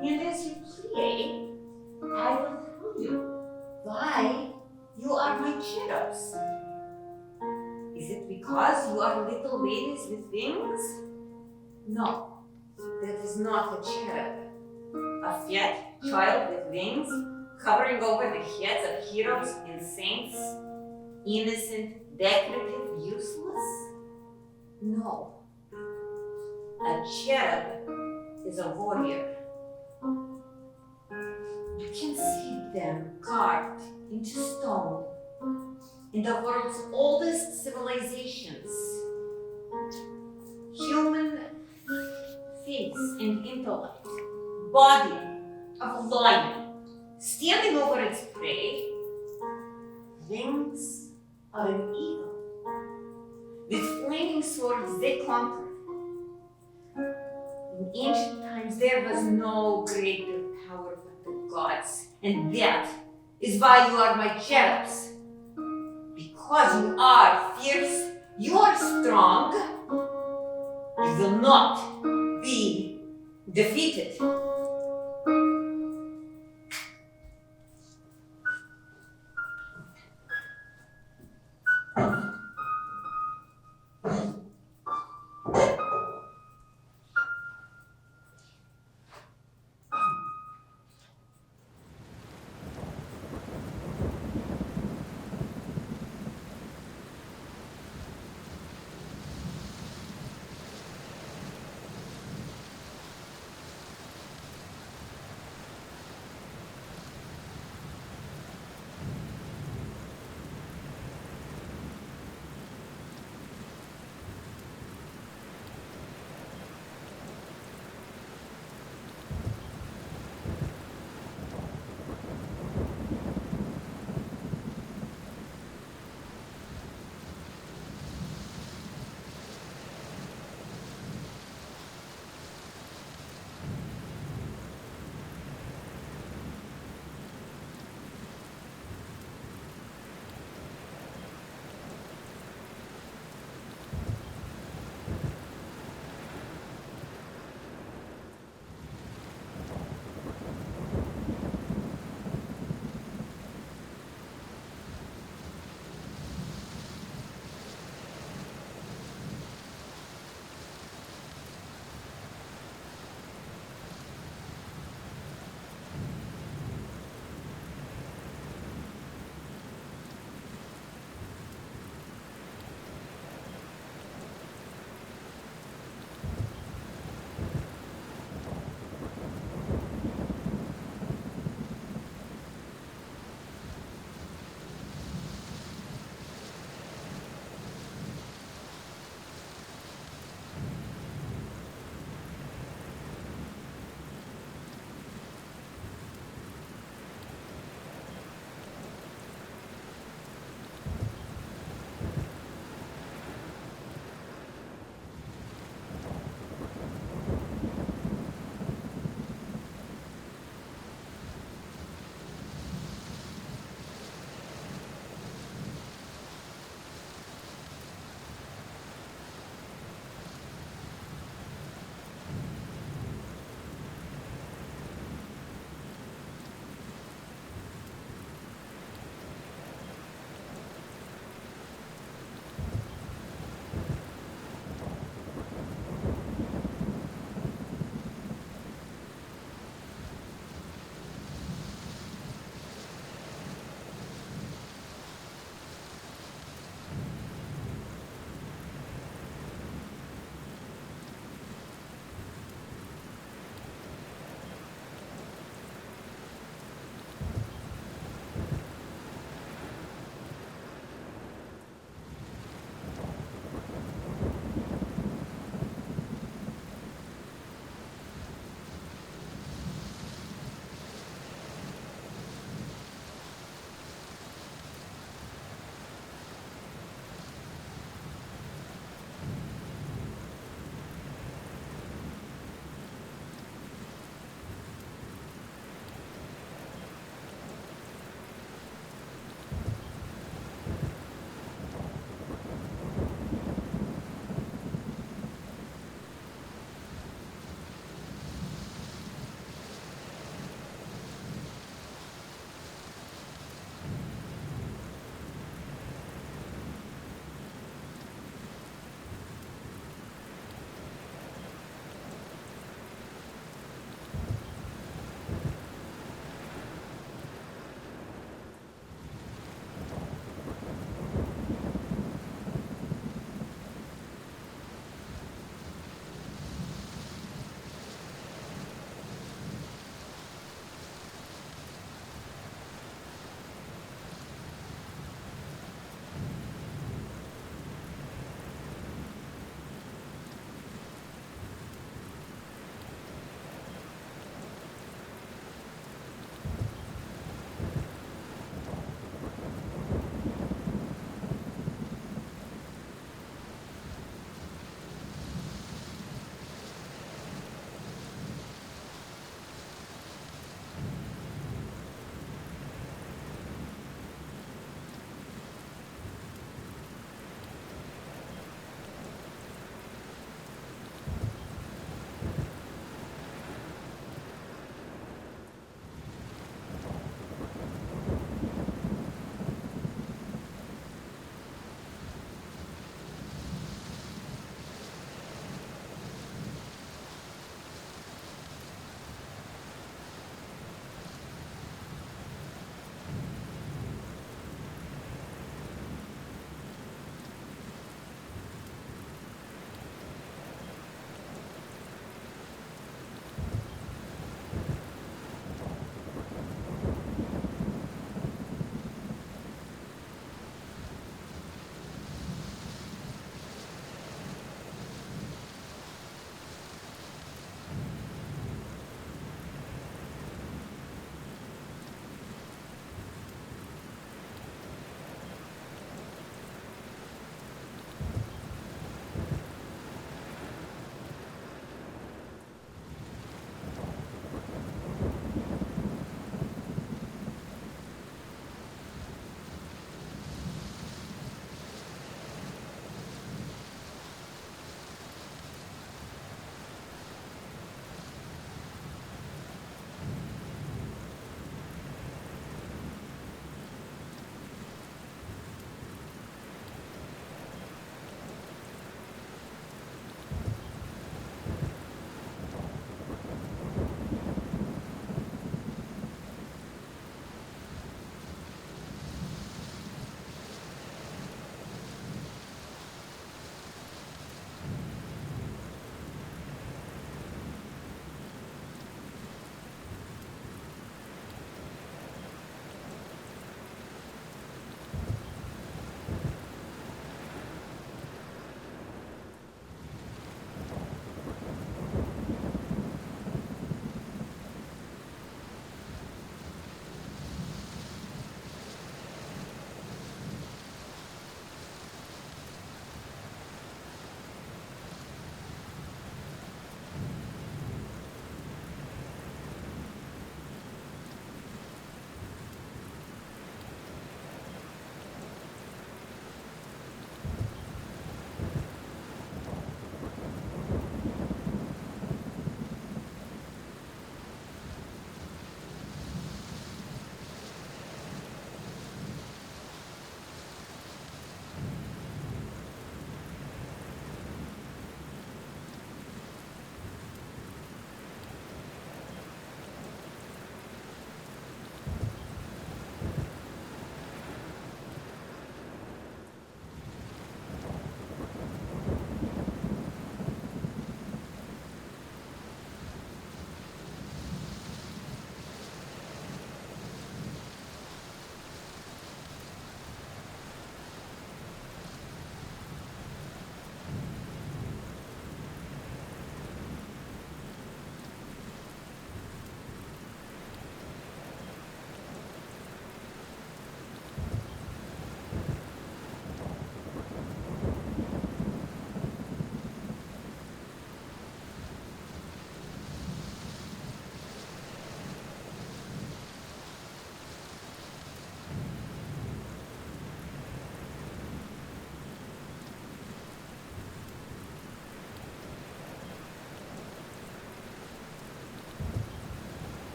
And as you play, I will tell you why you are my cherubs. Is it because you are little ladies with wings? No, that is not a cherub. A fat child with wings hovering over the heads of heroes and saints, innocent, decorative, useless? No. A cherub is a warrior. You can see them carved into stone in the world's oldest civilizations. Human face and intellect, body of a lion, standing over its prey, wings of an eagle, with flaming swords they conquered. In ancient times there was no greater power but the gods, and that is why you are my cherubs. Because you are fierce, you are strong, you will not be defeated.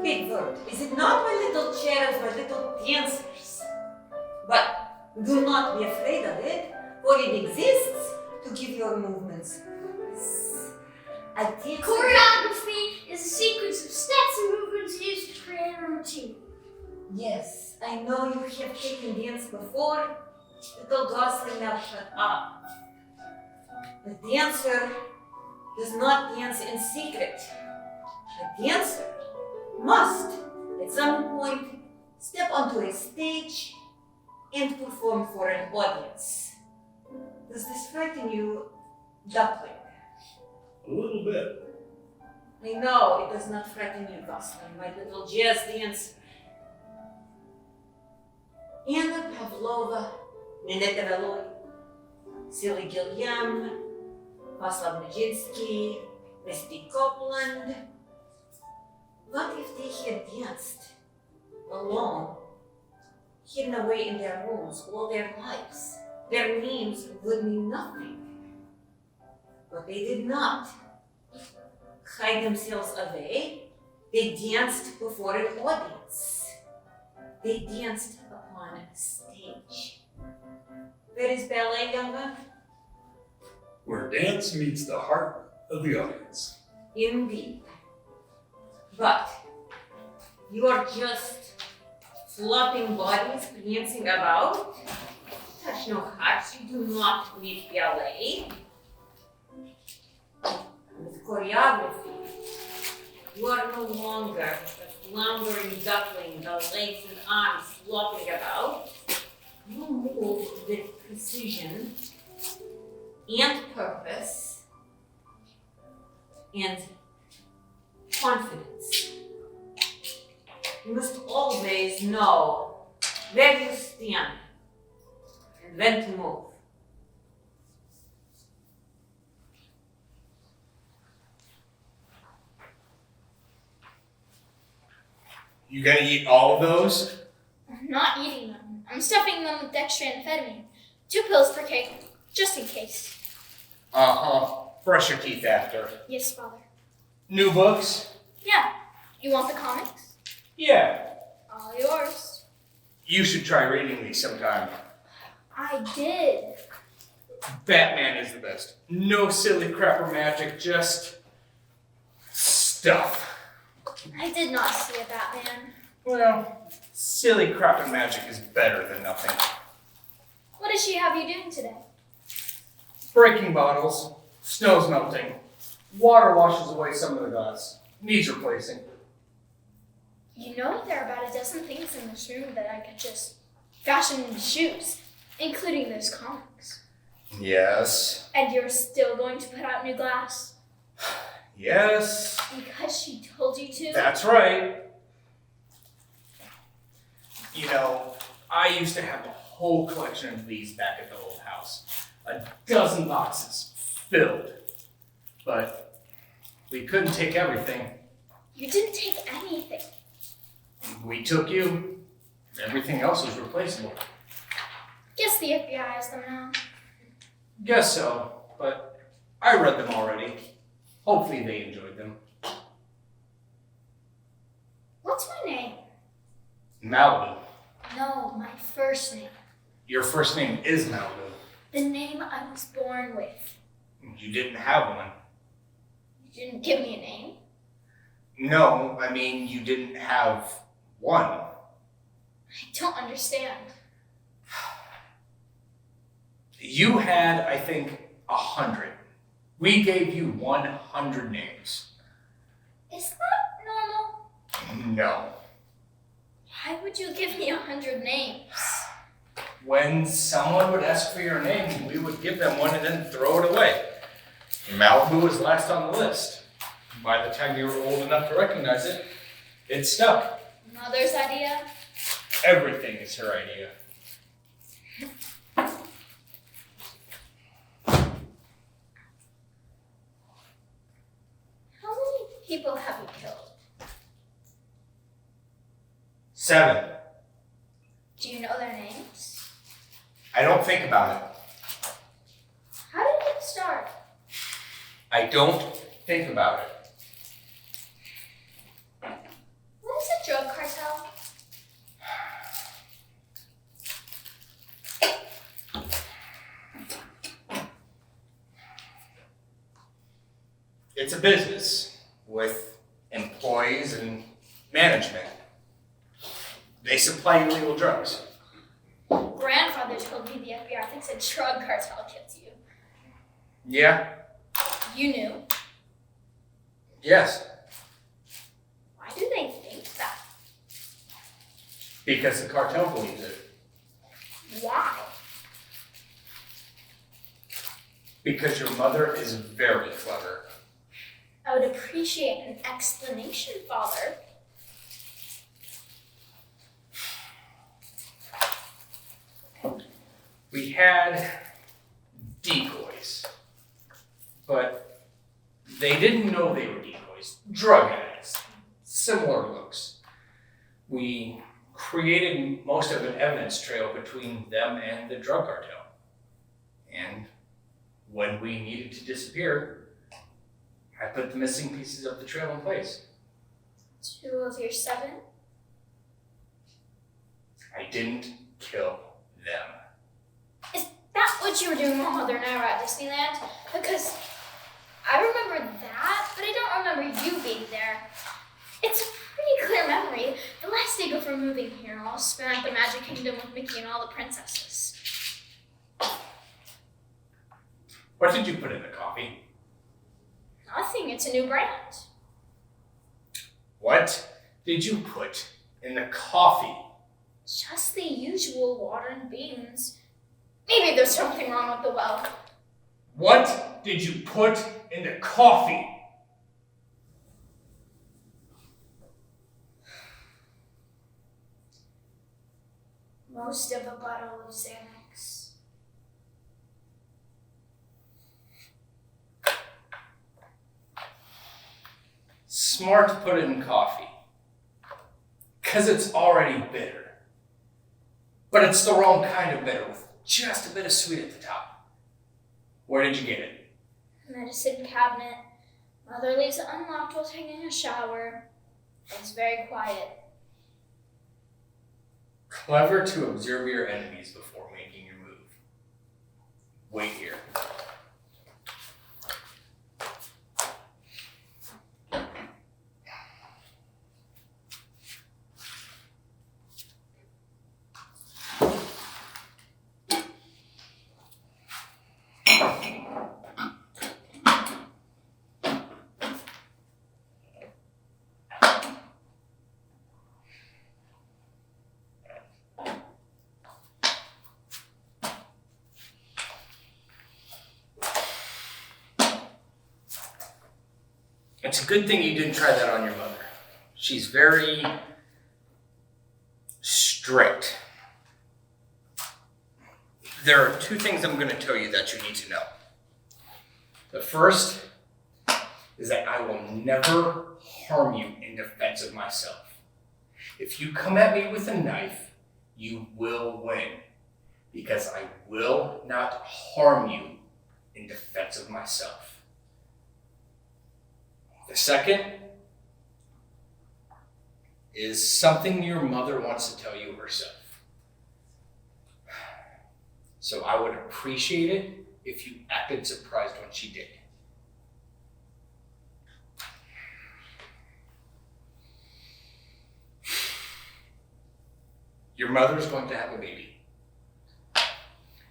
big word, is it not, my little cherubs, my little dancers? But do not be afraid of it, for it exists to give your movements purpose. A dancer... Choreography is a sequence of steps and movements used to create a routine. Yes, I know you have taken dance before. Little Gosling, now shut up. The dancer does not dance in secret. A dancer must, at some point, step onto a stage and perform for an audience. Does this frighten you, Duckling? A little bit. I know it does not frighten you, Gosling, my little jazz dancer. Anna Pavlova, Ninette Veloy, Silly Gilliam, Vaslav Nijinsky, Misty Copeland. What if they had danced alone, hidden away in their rooms all their lives? Their names would mean nothing. But they did not hide themselves away. They danced before an audience. They danced upon a stage. Where is ballet, young man? Where dance meets the heart of the audience. Indeed. But you are just flopping bodies prancing about. Touch no hearts, you do not need ballet. With choreography, you are no longer a floundering duckling, the legs and arms flopping about. You move with precision and purpose and confidence. You must always know where you stand and when to move. You gonna eat all of those? I'm not eating them. I'm stuffing them with dextroamphetamine. 2 pills per cake, just in case. Brush your teeth after. Yes, Father. New books? Yeah. You want the comics? Yeah. All yours. You should try reading these sometime. I did. Batman is the best. No silly crap or magic, just stuff. I did not see a Batman. Well, silly crap and magic is better than nothing. What does she have you doing today? Breaking bottles, snow's melting, water washes away some of the glass, needs replacing. You know there are about a dozen things in this room that I could just fashion into shoes, including those comics. Yes. And you're still going to put out new glass? Yes. Because she told you to? That's right. You know, I used to have a whole collection of these back at the old house. A dozen boxes filled. But we couldn't take everything. You didn't take anything. We took you. Everything else was replaceable. Guess the FBI has them now. Guess so, but I read them already. Hopefully they enjoyed them. What's my name? Malibu. No, my first name. Your first name is Malibu. The name I was born with. You didn't have one. You didn't give me a name. No, I mean you didn't have one. I don't understand. You had, I think, 100. We gave you 100 names. Is that normal? No. Why would you give me 100 names? When someone would ask for your name, we would give them one and then throw it away. Malibu was last on the list. By the time you were old enough to recognize it, it stuck. Mother's idea? Everything is her idea. How many people have you killed? 7. Do you know their names? I don't think about it. How did it start? I don't think about it. What It's a business with employees and management. They supply illegal drugs. Grandfather told me the FBI thinks a drug cartel kills you. Yeah? You knew? Yes. Why do they think that? Because the cartel believes it. Why? Because your mother is very clever. I would appreciate an explanation, Father. We had decoys, but they didn't know they were decoys. Drug addicts, similar looks. We created most of an evidence trail between them and the drug cartel. And when we needed to disappear, I put the missing pieces of the trail in place. 2 of your 7? I didn't kill them. Is that what you were doing while Mother and I were at Disneyland? Because I remember that, but I don't remember you being there. It's a pretty clear memory. The last day before moving here, I'll spend at the Magic Kingdom with Mickey and all the princesses. What did you put in the coffee? Nothing, it's a new brand. What did you put in the coffee? Just the usual water and beans. Maybe there's something wrong with the well. What did you put in the coffee? Most of a bottle of Xanax. Smart to put it in coffee. 'Cause it's already bitter. But it's the wrong kind of bitter with just a bit of sweet at the top. Where did you get it? Medicine cabinet. Mother leaves it unlocked while taking a shower. It's very quiet. Clever to observe your enemies before making your move. Wait here. It's a good thing you didn't try that on your mother. She's very strict. There are 2 things I'm going to tell you that you need to know. The first is that I will never harm you in defense of myself. If you come at me with a knife, you will win, because I will not harm you in defense of myself. The second is something your mother wants to tell you herself. So I would appreciate it if you acted surprised when she did. Your mother's going to have a baby.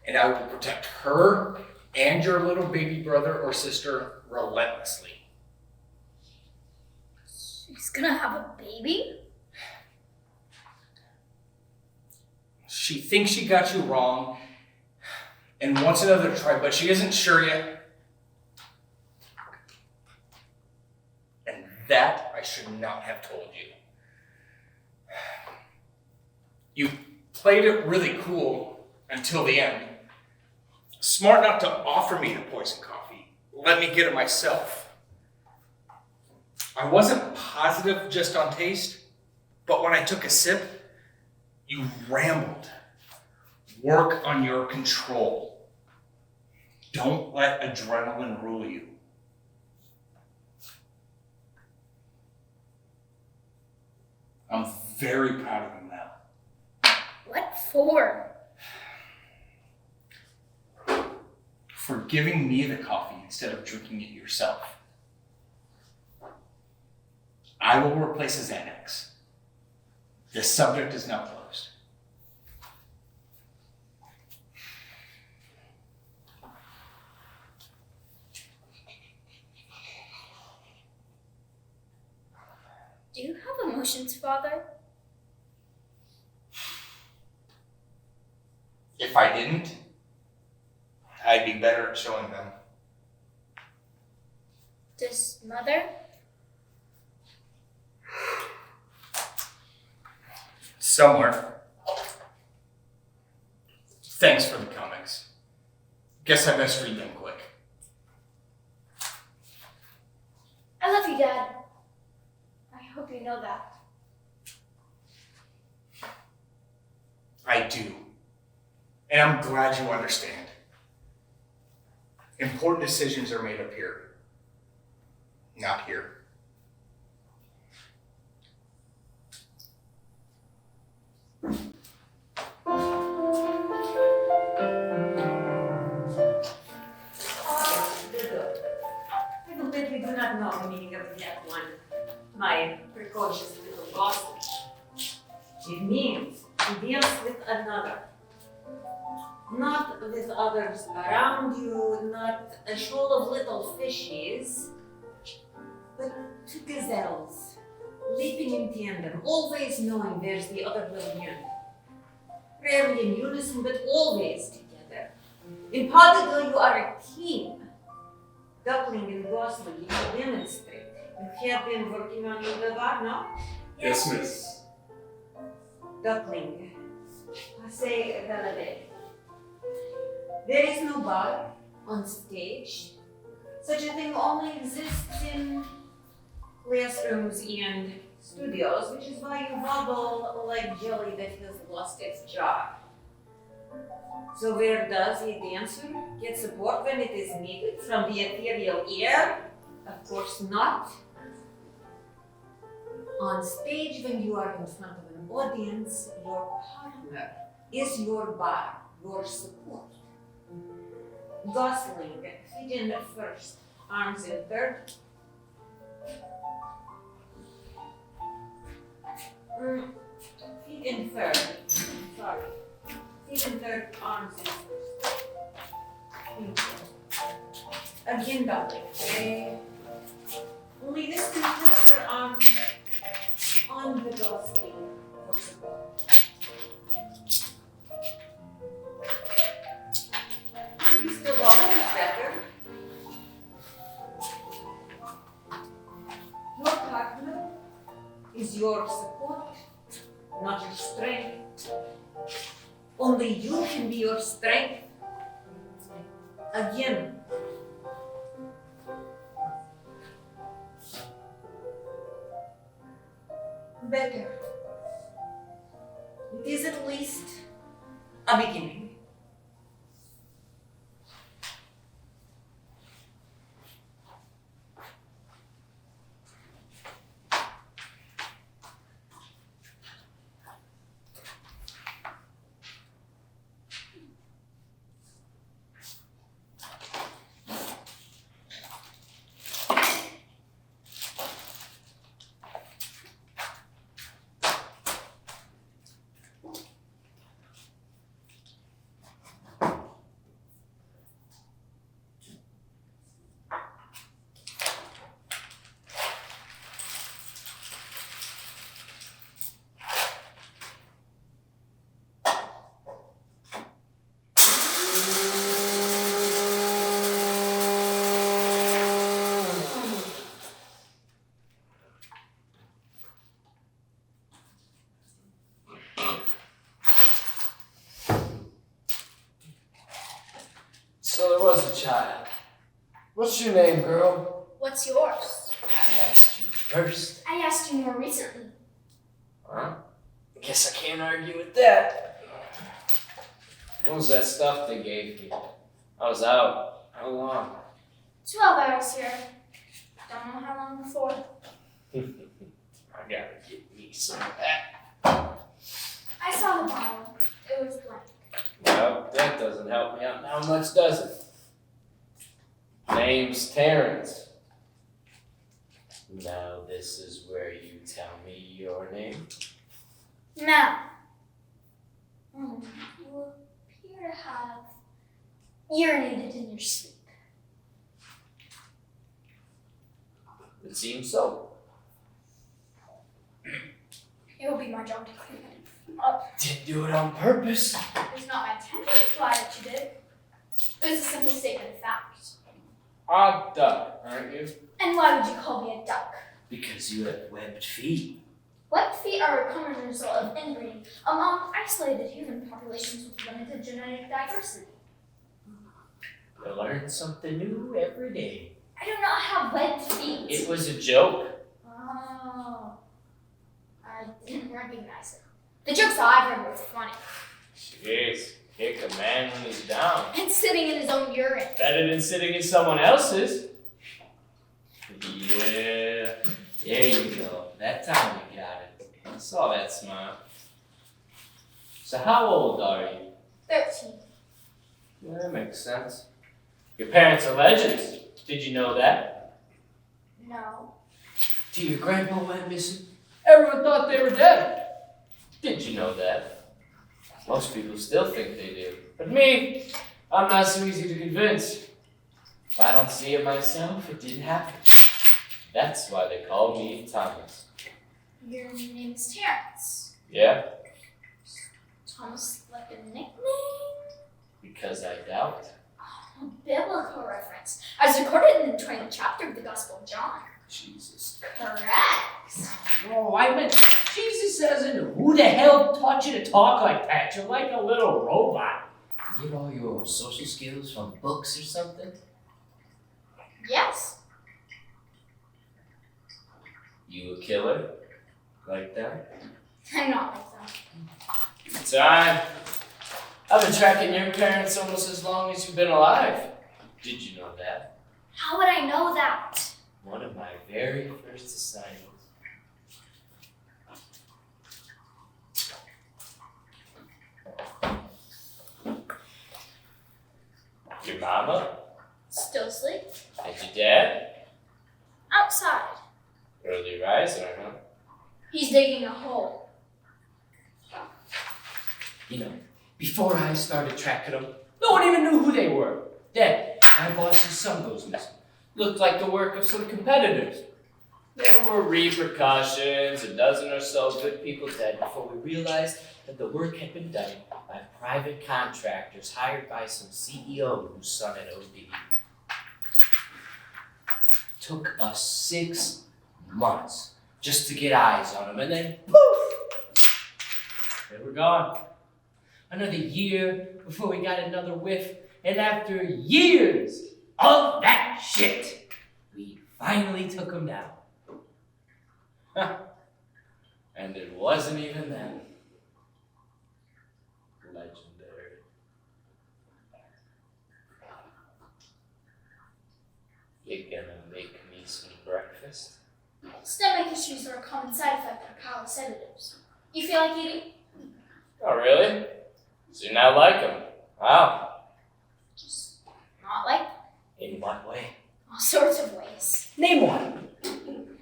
And I will protect her and your little baby brother or sister relentlessly. She's gonna have a baby? She thinks she got you wrong and wants another try, but she isn't sure yet. And that I should not have told you. You played it really cool until the end. Smart not to offer me the poison coffee. Let me get it myself. I wasn't positive just on taste, but when I took a sip, you rambled. Work on your control. Don't let adrenaline rule you. I'm very proud of him now. What for? For giving me the coffee instead of drinking it yourself. I will replace his annex. This subject is now closed. Do you have emotions, Father? If I didn't, I'd be better at showing them. Does Mother? Somewhere. Thanks for the comics. Guess I best read them quick. I love you, Dad. I hope you know that. I do. And I'm glad you understand. Important decisions are made up here, not here. I will bet we do not know the meaning of that one. My precocious little gossip. It means to dance with another. Not with others around you, not a shoal of little fishies, but two gazelles, leaping in tandem, always knowing where's the other will win. Rarely in unison, but always together. In Portugal, you are a team. Duckling and Gosling, you demonstrate. You have been working on your devoir, no? Yes, miss. Duckling, passez Galilée. There is no bar on stage. Such a thing only exists in classrooms and studios, which is why you wobble like jelly that has lost its job. So where does a dancer get support when it is needed? From the ethereal air? Of course not. On stage, when you are in front of an audience, your partner is your bar, your support. Gosling, feet in first, arms in third. Feet in third, sorry. Feet in third, arms in first. Thank you. Again, doubling, okay? Only this time place your arm on the Gosling for support. You still wobble, it's better. Your partner is your support, not your strength. Only you can be your strength. Again. Better. It is at least a beginning. So there was a child. What's your name, girl? What's yours? I asked you first. I asked you more recently. Huh? I guess I can't argue with that. What was that stuff they gave you? I was out. How long? 12 hours here. Don't know how long before. I gotta get me some of that. I saw the bottle. It was blank. Well, that doesn't help me out now much, does it? Name's Terrence. Now this is where Your name? Now, you appear to have urinated in your sleep. It seems so. It will be my job to clean it up. Didn't do it on purpose. It was not my intent to imply that you did. It was a simple statement of fact. Odd duck, aren't you? And why would you call me a duck? Because you have webbed feet. Webbed feet are a common result of inbreeding among isolated human populations with limited genetic diversity. You learn something new every day. I do not have webbed feet. It was a joke. Oh, I didn't recognize it. The jokes I've heard were funny. Jeez, kick a man when he's down. And sitting in his own urine. Better than sitting in someone else's. Yeah, there you go. That time you got it. I saw that smile. So how old are you? 13. Yeah, that makes sense. Your parents are legends. Did you know that? No. Till your grandpa went missing, everyone thought they were dead. Did you know that? Most people still think they do. But me, I'm not so easy to convince. If I don't see it myself, it didn't happen. That's why they call me Thomas. Your name is Terrence. Yeah? Thomas like a nickname? Because I doubt. A biblical reference, as recorded in the 20th chapter of the Gospel of John. Jesus. Correct. No, I meant Jesus isn't. Who the hell taught you to talk like that? You're like a little robot. Get all your social skills from books or something? Yes. You a killer? Like that? I'm not like that. Time. I've been tracking your parents almost as long as you've been alive. Did you know that? How would I know that? One of my very first assignments. Your mama? Still asleep? And your dad? Outside. Early riser, huh? He's digging a hole. You know, before I started tracking them, no one even knew who they were. Then, my boss's son goes missing. Looked like the work of some competitors. There were repercussions, a dozen or so good people dead before we realized that the work had been done by private contractors hired by some CEO whose son had OD'd. Took us 6 months just to get eyes on them, and then poof! They were gone. Another year before we got another whiff, and after years of that shit, we finally took them down. And it wasn't even then. Legendary. You gonna make me some breakfast? Stomach issues are a common side effect of callous sedatives. You feel like eating? Oh, really? So you not like them? Wow. Just not like In what way? all sorts of ways. Name one.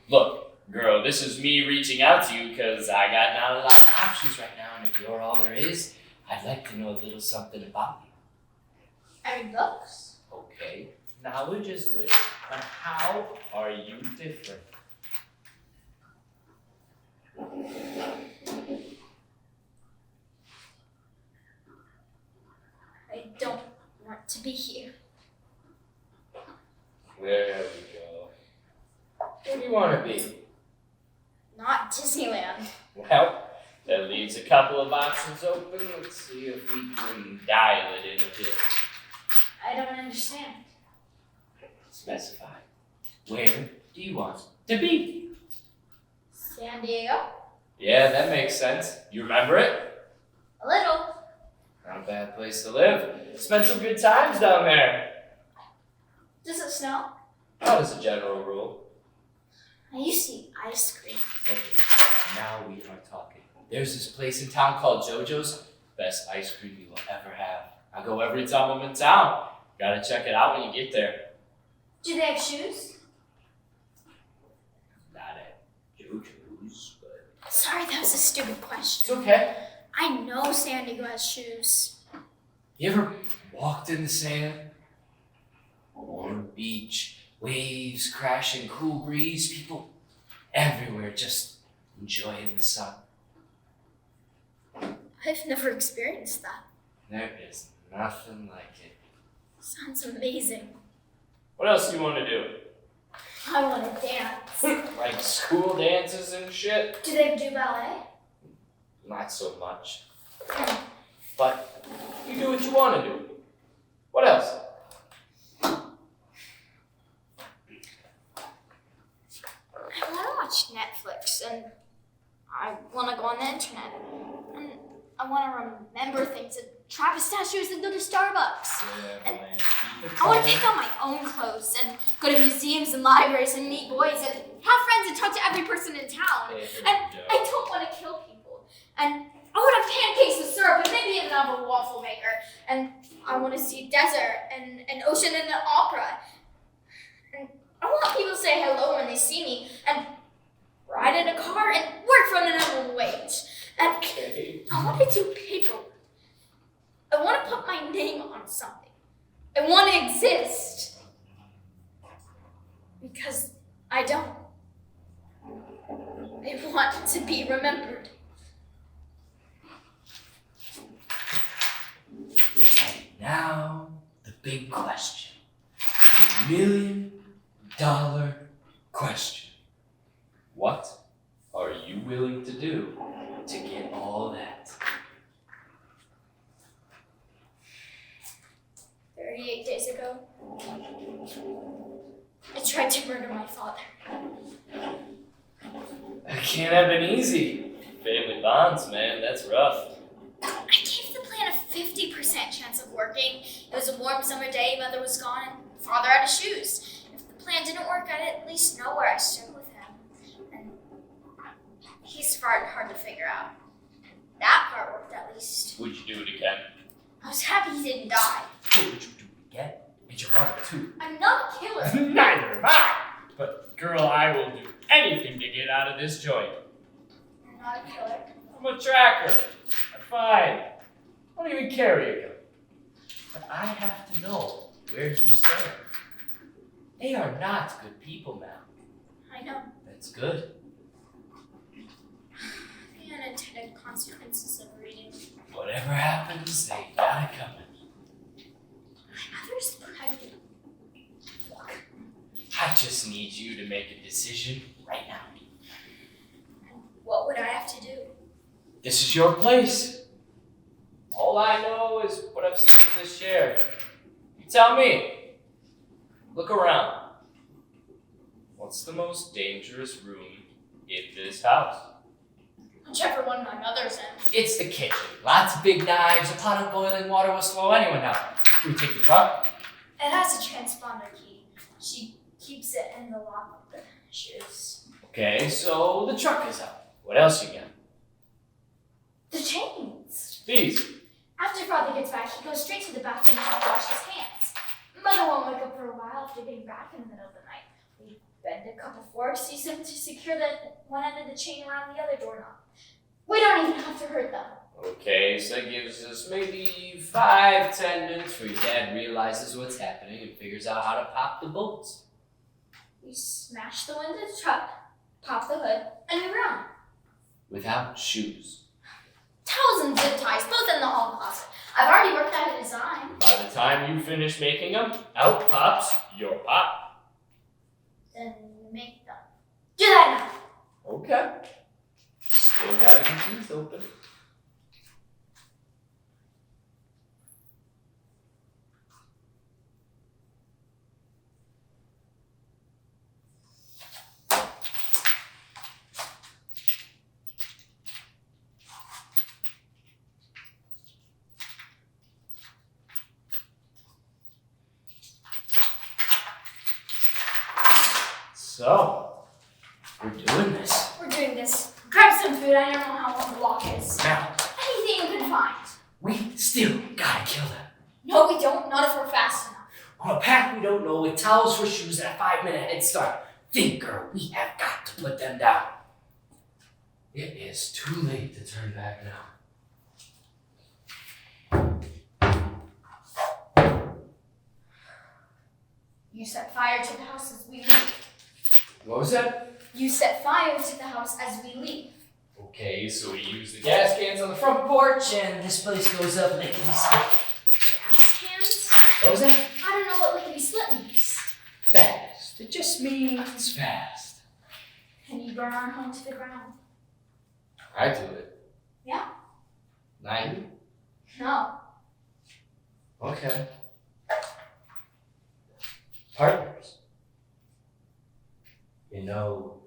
Look, girl, this is me reaching out to you because I got not a lot of options right now, and if you're all there is, I'd like to know a little something about you. I mean, looks. Okay, knowledge is good, but how are you different? I don't want to be here. There we go. Where do you want to be? Not Disneyland. Well, that leaves a couple of options open. Let's see if we can dial it in a bit. I don't understand. Specify. Where do you want to be? San Diego? Yeah, that makes sense. You remember it? A little. Not a bad place to live. Spent some good times down there. Does it snow? Not as a general rule. I used to eat ice cream. Okay, now we are talking. There's this place in town called JoJo's. Best ice cream you will ever have. I go every time I'm in town. Gotta check it out when you get there. Do they have shoes? Not at JoJo's, but That's a stupid It's question. okay. I know San Diego has shoes. You ever walked in the sand? Warm beach, waves crashing, cool breeze, people everywhere just enjoying the sun. I've never experienced that. There is nothing like it. Sounds amazing. What else do you want to do? I want to dance. Like school dances and shit? Do they do ballet? Not so much. But you do what you want to do. What else? I want to watch Netflix, and I want to go on the internet, and I want to remember things and Travis statues and go to Starbucks. And I want to pick out my own clothes and go to museums and libraries and meet boys and have friends and talk to every person in town. And I don't want to kill people. And I want to have pancakes with syrup and maybe even have a waffle maker. And I want to see desert and an ocean and an opera. And I want people to say hello when they see me and ride in a car and work for an minimum wage. And I want to do paperwork. I want to put my name on something. I want to exist. Because I don't. I want to be remembered. And now, the big question. The $1 million question. What are you willing to do to get all that? 38 days ago, I tried to murder my father. It can't have been easy. Family bonds, man, that's rough. I gave the plan a 50% chance of working. It was a warm summer day, mother was gone, and father out of shoes. If the plan didn't work, I'd at least know where I stood with him. And he's hard to figure out. That part worked at least. Would you do it again? I was happy he didn't die. Would you do it again? And your mother, too. I'm not a killer. Neither am I. But, girl, I will do anything to get out of this joint. I'm not a killer. I'm a tracker. I'm fine. I don't even carry a gun. But I have to know where you stand. They are not good people now. I know. That's good. The unintended consequences of reading. Whatever happens, they got it coming. My mother's pregnant. I just need you to make a decision right now. What would I have to do? This is your place. All I know is what I've seen from this chair. You tell me. Look around. What's the most dangerous room in this house? Whichever one my mother's in. It's the kitchen. Lots of big knives, a pot of boiling water will slow anyone down. Can we take the truck? It has a transponder key. She keeps it in the lock of the shoes. Okay, so the truck is out. What else you got? The chains. These. After father gets back, he goes straight to the bathroom to wash his hands. Mother won't wake up for a while after getting back in the middle of the night. We bend a couple forks, use them to secure the one end of the chain around the other doorknob. We don't even have to hurt them. Okay, so that gives us maybe 5-10 minutes where your dad realizes what's happening and figures out how to pop the bolts. We smash the window of the truck, pop the hood, and we run. Without shoes. Towels and zip ties, both in the hall closet. I've already worked out a design. By the time you finish making them, out pops your pop. Then make them. Do that now. Okay. Still gotta keep these open. So, we're doing this. We're doing this. Grab some food. I don't know how long the walk is. Now, Anything you can find. we still gotta kill them. No, we don't. Not if we're fast enough. On a path we don't know with towels for shoes and a 5-minute head start. Think, girl, we have got to put them down. It is too late to turn back now. You set fire to the house as we leave. What was that? You set fire to the house as we leave. Okay, so we use the gas cans on the front porch and this place goes up lickety split. Gas cans? What was that? I don't know what lickety split means. Fast. It just means fast. Can you burn our home to the ground? I do it. Yeah. Not you? No. Okay. Partners. You know,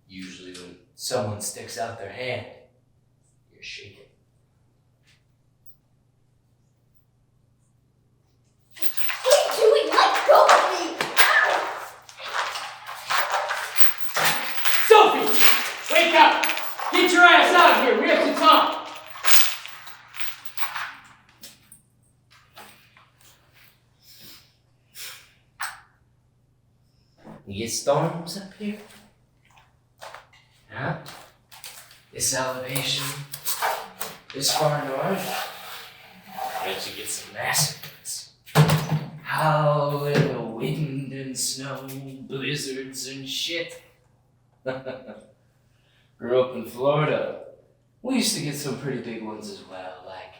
usually when someone sticks out their hand, you're shaking. What are you doing? Let go of me! Sophie! Wake up! Get your ass out of here! We have to talk! You get storms up here? Huh? This elevation, this far north, I bet you get some massacres. Howling the wind and snow, blizzards and shit. Grew up in Florida. We used to get some pretty big ones as well, like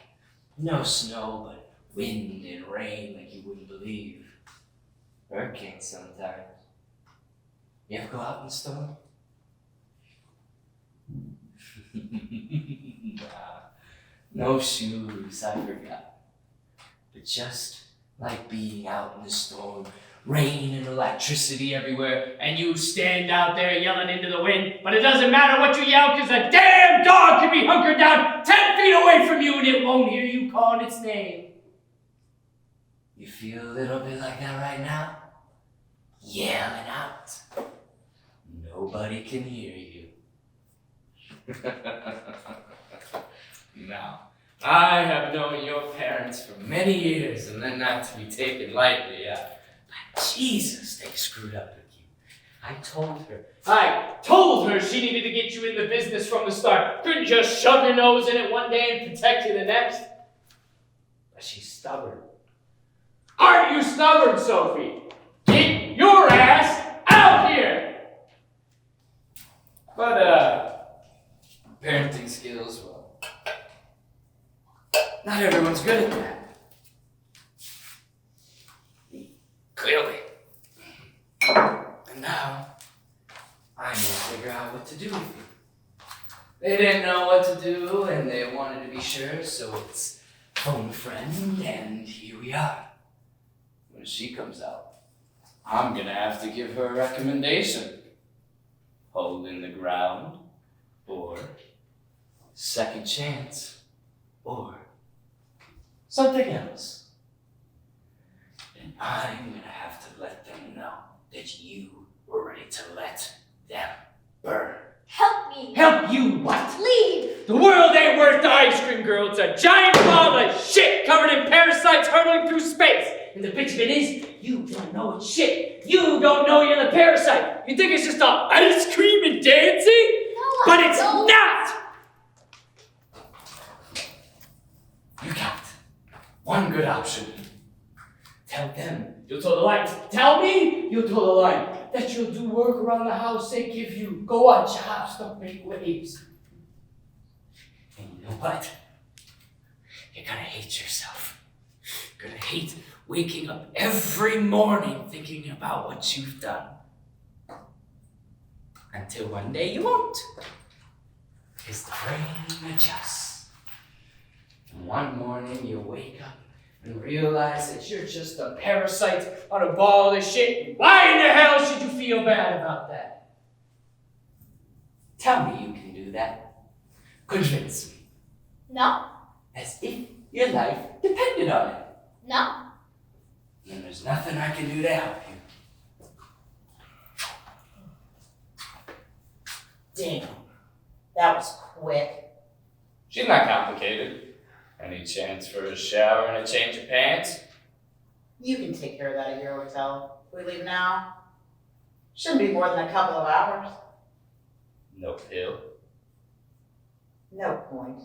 no snow, but wind and rain like you wouldn't believe. Hurricanes sometimes. You ever go out in the storm? Nah, no shoes, I forgot. But just like being out in the storm, rain and electricity everywhere, and you stand out there yelling into the wind, but it doesn't matter what you yell because a damn dog can be hunkered down 10 feet away from you and it won't hear you calling its name. You feel a little bit like that right now? Yelling out. Nobody can hear you. Now, I have known your parents for many years, and they're not to be taken lightly, but Jesus, they screwed up with you. I told her she needed to get you in the business from the start. Couldn't just shove your nose in it one day and protect you the next. But she's stubborn. Aren't you stubborn, Sophie? Get your ass out here! But, parenting skills, well, not everyone's good at that. Clearly. And now, I need to figure out what to do with you. They didn't know what to do, and they wanted to be sure, so it's phone a friend, and here we are. When she comes out, I'm gonna have to give her a recommendation. Holding the ground, or second chance, or something else. And I'm gonna have to let them know that you were ready to let them burn. Help me! Help you what? Leave! The world ain't worth the ice cream, girl. It's a giant ball of shit covered in parasites hurtling through space. And the bitch of it is, you don't know it's shit. You don't know you're the parasite. You think it's just all ice cream and dancing? No, but it's don't. not! You got one good option. Tell them you'll toe the line. Tell me you'll toe the line. That you'll do work around the house they give you. Go on jobs, don't make waves. And you know what? You're gonna hate yourself. You're gonna hate waking up every morning thinking about what you've done. Until one day you won't. Because the brain adjusts. And one morning you wake up and realize that you're just a parasite on a ball of shit. Why in the hell should you feel bad about that? Tell me you can do that. Convince me. No. As if your life depended on it. No. And there's nothing I can do to help you. Damn, that was quick. She's not complicated. Any chance for a shower and a change of pants? You can take care of that at your hotel. We leave now. Shouldn't be more than a couple of hours. No pill. a point.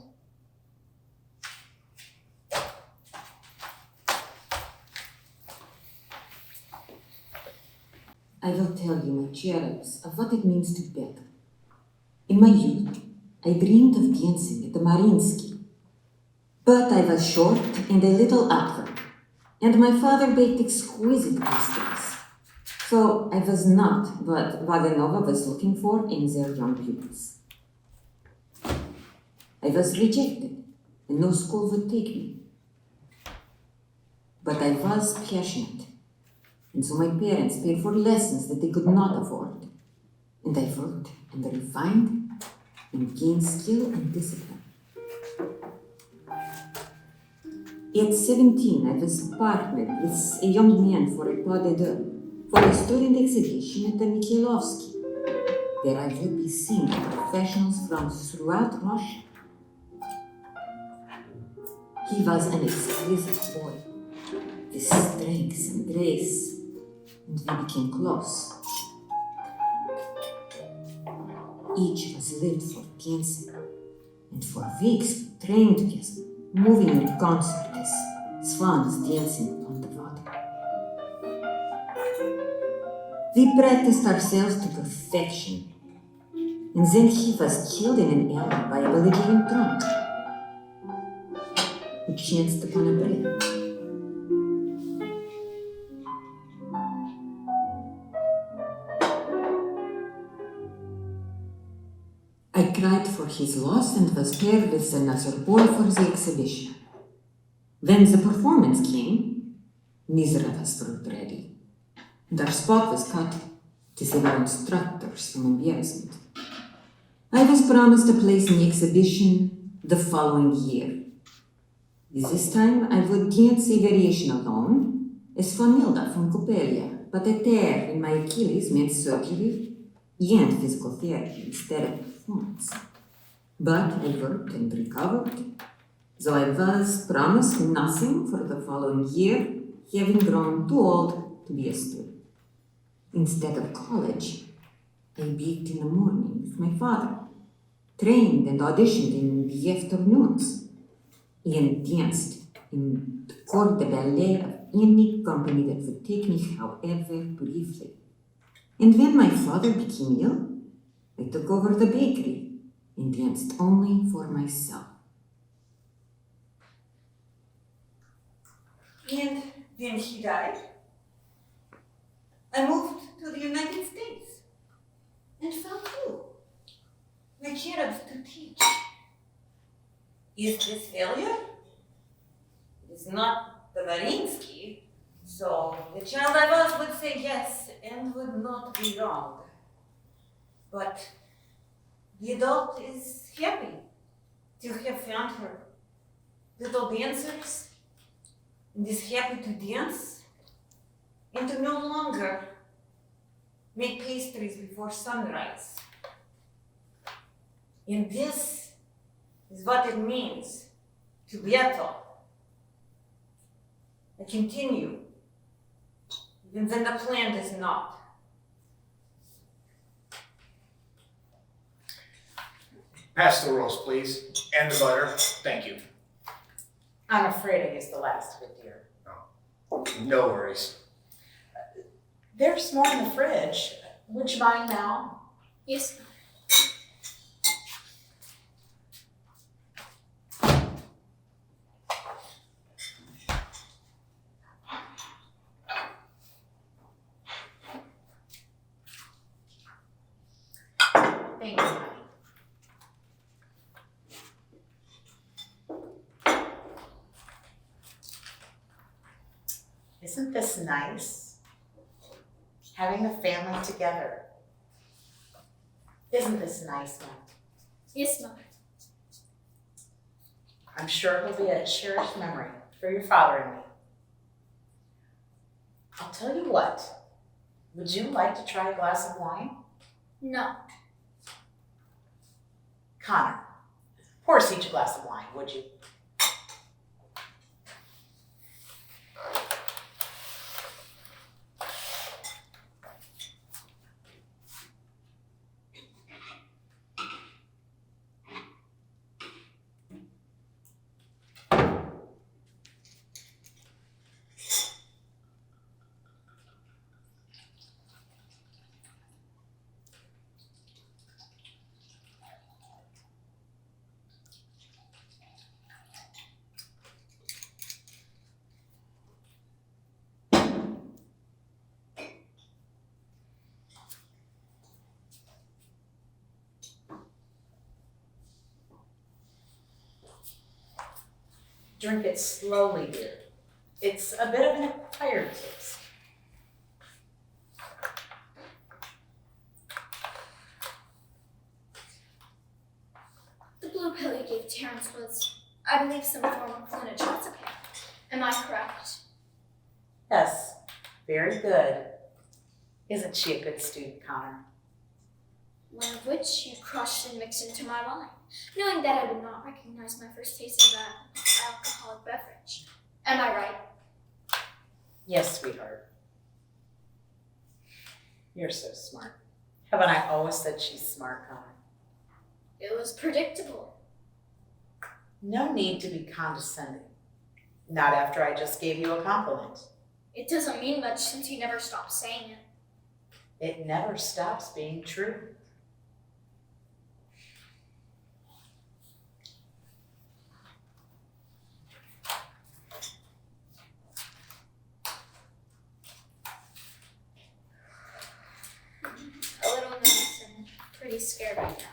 I will tell you, my cherubs, of what it means to beg. In my youth, I dreamed of dancing at the Mariinsky. But I was short and a little awkward, and my father baked exquisite pastries. So I was not what Vaganova was looking for in their young pupils. I was rejected, and no school would take me. But I was passionate, and so my parents paid for lessons that they could not afford. And I worked and refined and gained skill and discipline. At 17, I was partnered with a young man for a pas de deux for a student exhibition at the Mikhailovsky, where I would be seen by professionals from throughout Russia. He was an exquisite boy, with strength and grace, and we became close. Each was lived for dancing, and for weeks we trained together, moving in concert as swans dancing on the water. We practiced ourselves to perfection, and then he was killed in an alley by a belligerent drunk who chanced upon a bread. I cried for his loss and was paired with another boy for the exhibition. When the performance came, neither of us were ready, and our spot was cut to save our instructors from embarrassment. I was promised a place in the exhibition the following year. This time I would dance a variation alone as familial from Coppelia, but a tear in my Achilles meant surgery and physical therapy instead of performance. But I worked and recovered, though I was promised nothing for the following year, having grown too old to be a student. Instead of college, I baked in the morning with my father, trained and auditioned in the afternoons, and danced in the corps de ballet of any company that would take me, however briefly. And when my father became ill, I took over the bakery and danced only for myself. And when he died, I moved to the United States and found you, my cherubs to teach. Is this failure? It is not the Mariinsky, so the child I was would say yes and would not be wrong. But the adult is happy to have found her little dancers and is happy to dance and to no longer make pastries before sunrise. And this is what it means to battle. I continue, even when the plan does not. Pass the rolls, please, and the butter. Thank you. I'm afraid I used the last of it, dear. No worries. There's more in the fridge. Would you mind now? Yes, Thank you, honey. Isn't this nice? Having the family together. Isn't this nice, Mom? yes, Mom. I'm sure it will be a cherished memory for your father and me. I'll tell you what. Would you like to try a glass of wine? No. Connor, pour us each a glass of wine, would you? Drink it slowly, dear. It's a bit of an acquired taste. The blue pill you gave Terrence was, I believe, some form of clonazepam. Am I correct? Yes, very good. Isn't she a good student, Connor? One of which you crushed and mixed into my wine, knowing that I would not recognize my first taste of that alcoholic beverage. Am I right? Yes, sweetheart. You're so smart. Haven't I always said she's smart, Connor? It was predictable. No need to be condescending. Not after I just gave you a compliment. It doesn't mean much since you never stopped saying it. It never stops being true. A little nervous and pretty scared right now.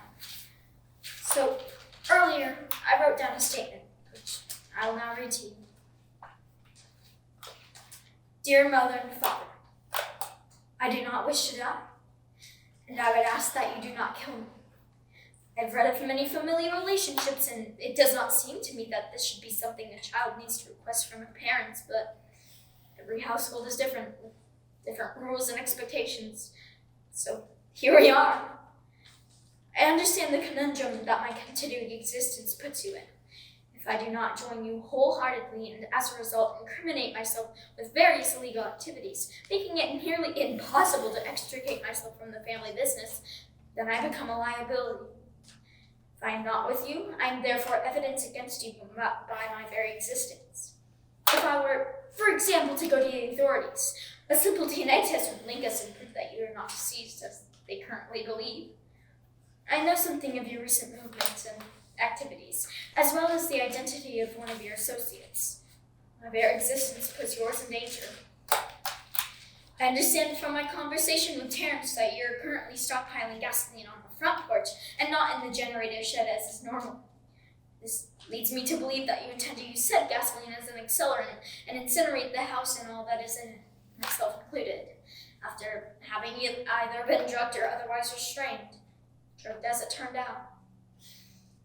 So, earlier, I wrote down a statement, which I will now read to you. Dear Mother and Father, I do not wish to die, and I would ask that you do not kill me. I've read of many familial relationships, and it does not seem to me that this should be something a child needs to request from her parents, but every household is different, with different rules and expectations. So here we are. I understand the conundrum that my continuing existence puts you in. If I do not join you wholeheartedly and as a result incriminate myself with various illegal activities, making it nearly impossible to extricate myself from the family business, then I become a liability. If I am not with you, I am therefore evidence against you by my very existence. If I were, for example, to go to the authorities, a simple DNA test would link us and prove that you are not deceased as they currently believe. I know something of your recent movements and activities, as well as the identity of one of your associates. My very existence puts yours in danger. I understand from my conversation with Terrence that you're currently stockpiling gasoline on the front porch and not in the generator shed as is normal. This leads me to believe that you intend to use said gasoline as an accelerant and incinerate the house and all that is in it, myself included, after having either been drugged or otherwise restrained. Drugged as it turned out.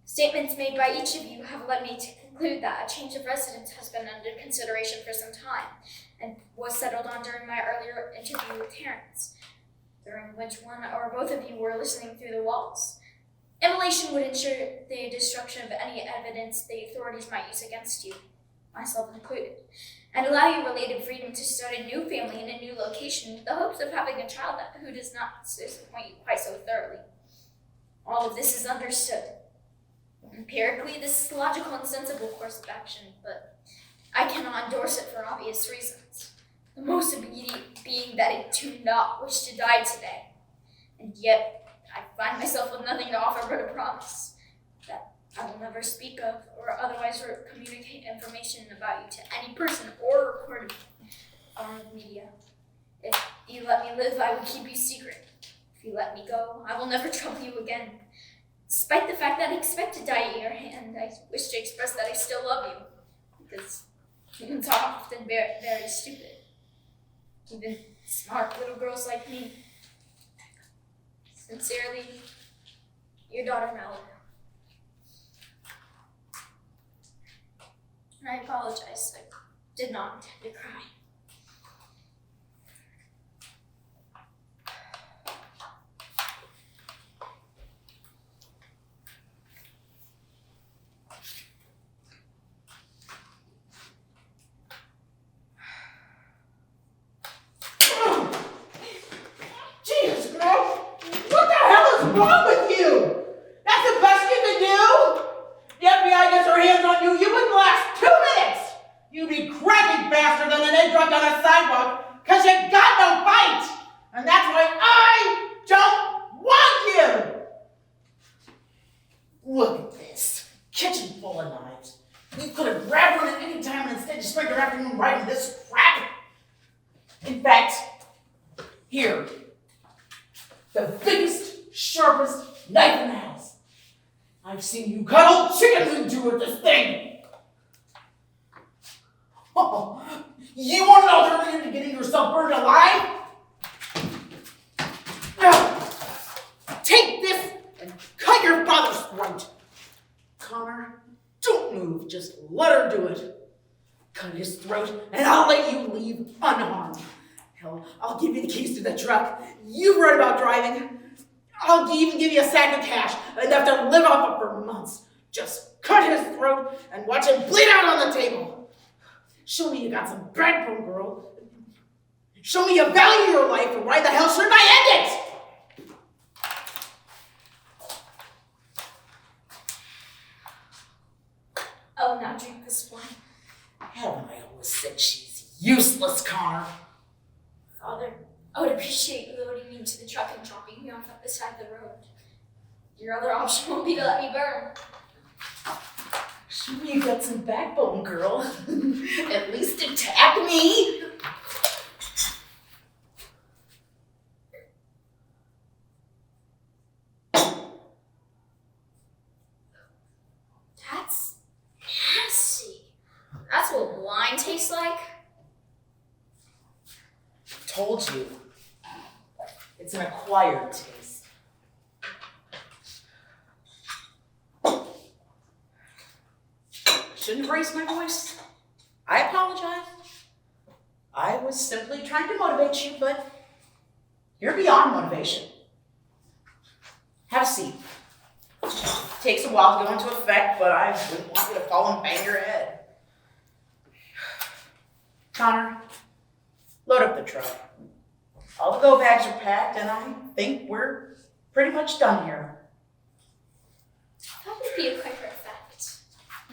Statements made by each of you have led me to conclude that a change of residence has been under consideration for some time and was settled on during my earlier interview with Terrence, during which one or both of you were listening through the walls. Immolation would ensure the destruction of any evidence the authorities might use against you, myself included, and allow you related freedom to start a new family in a new location with the hopes of having a child who does not disappoint you quite so thoroughly. All of this is understood. Empirically, this is the logical and sensible course of action, but I cannot endorse it for obvious reasons. The most immediate being that I do not wish to die today. And yet, I find myself with nothing to offer but a promise that I will never speak of or otherwise communicate information about you to any person or record on the media. If you let me live, I will keep you secret. If you let me go, I will never trouble you again. Despite the fact that I expect to die at your hand, I wish to express that I still love you, because humans are often very, very stupid. Even smart little girls like me. Sincerely, your daughter Malibu. And I apologize, I did not intend to cry. Wrong with you? That's the best you can do? The FBI gets their hands on you, you wouldn't last 2 minutes. You'd be cracking faster than an egg drunk on a sidewalk because you got no fight. And that's why I don't want you. Look at this. Kitchen full of knives. You could have grabbed one at any time and instead you spent your afternoon writing this crap. In fact, here, the biggest, sharpest knife in the house. I've seen you cuddle chickens into with this thing. You want an alternative to getting yourself burned alive? No. Take this and cut your father's throat. Connor, don't move, just let her do it. Cut his throat and I'll let you leave unharmed. Hell, I'll give you the keys to the truck. You write about driving. I'll even give you a sack of cash, enough to live off of for months. Just cut his throat and watch him bleed out on the table. Show me you got some backbone, girl. Show me you value your life, and why the hell shouldn't I end it? Oh, now drink this wine. Haven't I always said she's useless, Connor? Father, I would appreciate you loading me into the truck and dropping me off at the side of the road. Your other option won't be to let me burn. Show me you got some backbone, girl. At least attack me. That's nasty. That's what wine tastes like. Told you. It's an acquired taste. Shouldn't have raised my voice. I apologize. I was simply trying to motivate you, but you're beyond motivation. Have a seat. Takes a while to go into effect, but I wouldn't want you to fall and bang your head. Connor, load up the truck. All the go bags are packed, and I think we're pretty much done here. That would be a quicker effect.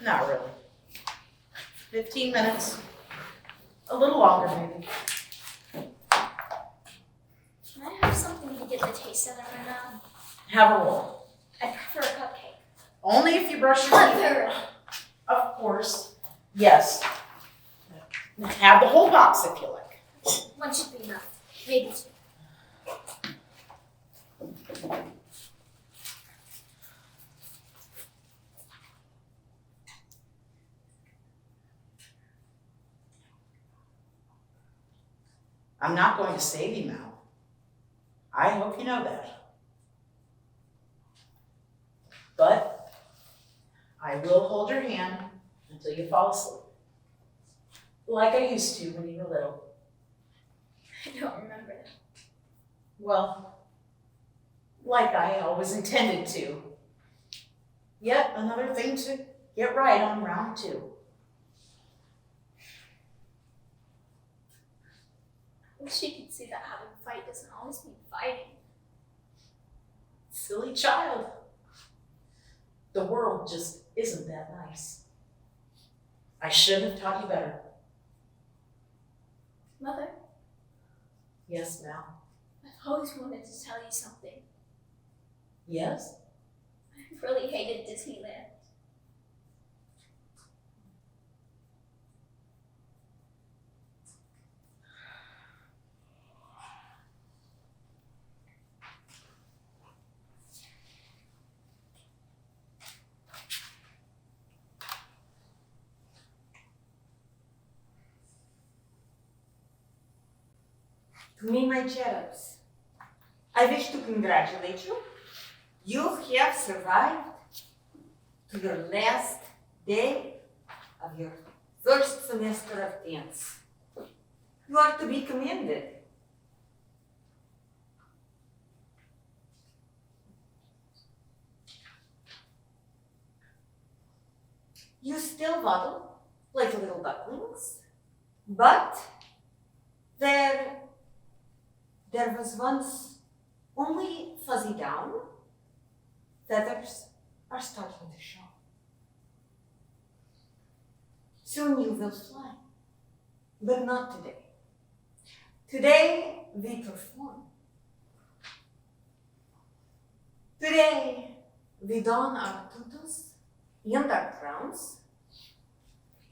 Not really. 15 minutes. A little longer, maybe. Can I have something to get the taste out of my mouth? Have a roll. I prefer a cupcake. Only if you brush your teeth. Mother! Of course. Yes. Have the whole box if you like. One should be enough. Maybe two. I'm not going to save you, Mal. I hope you know that. But I will hold your hand until you fall asleep. Like I used to when you were little. I don't remember that. Well, like I always intended to. Yet another thing to get right on round 2. I wish you could see that having a fight doesn't always mean fighting. Silly child. The world just isn't that nice. I should have taught you better. Mother, Yes, Mal. I've always wanted to tell you something. Yes? I've really hated Disneyland. To me, my cherubs, I wish to congratulate you. You have survived to your last day of your first semester of dance. You are to be commended. You still waddle like little ducklings, but there was once only fuzzy down. Feathers are starting to show. Soon you will fly, but not today. Today we perform. Today we don our tutus and our crowns,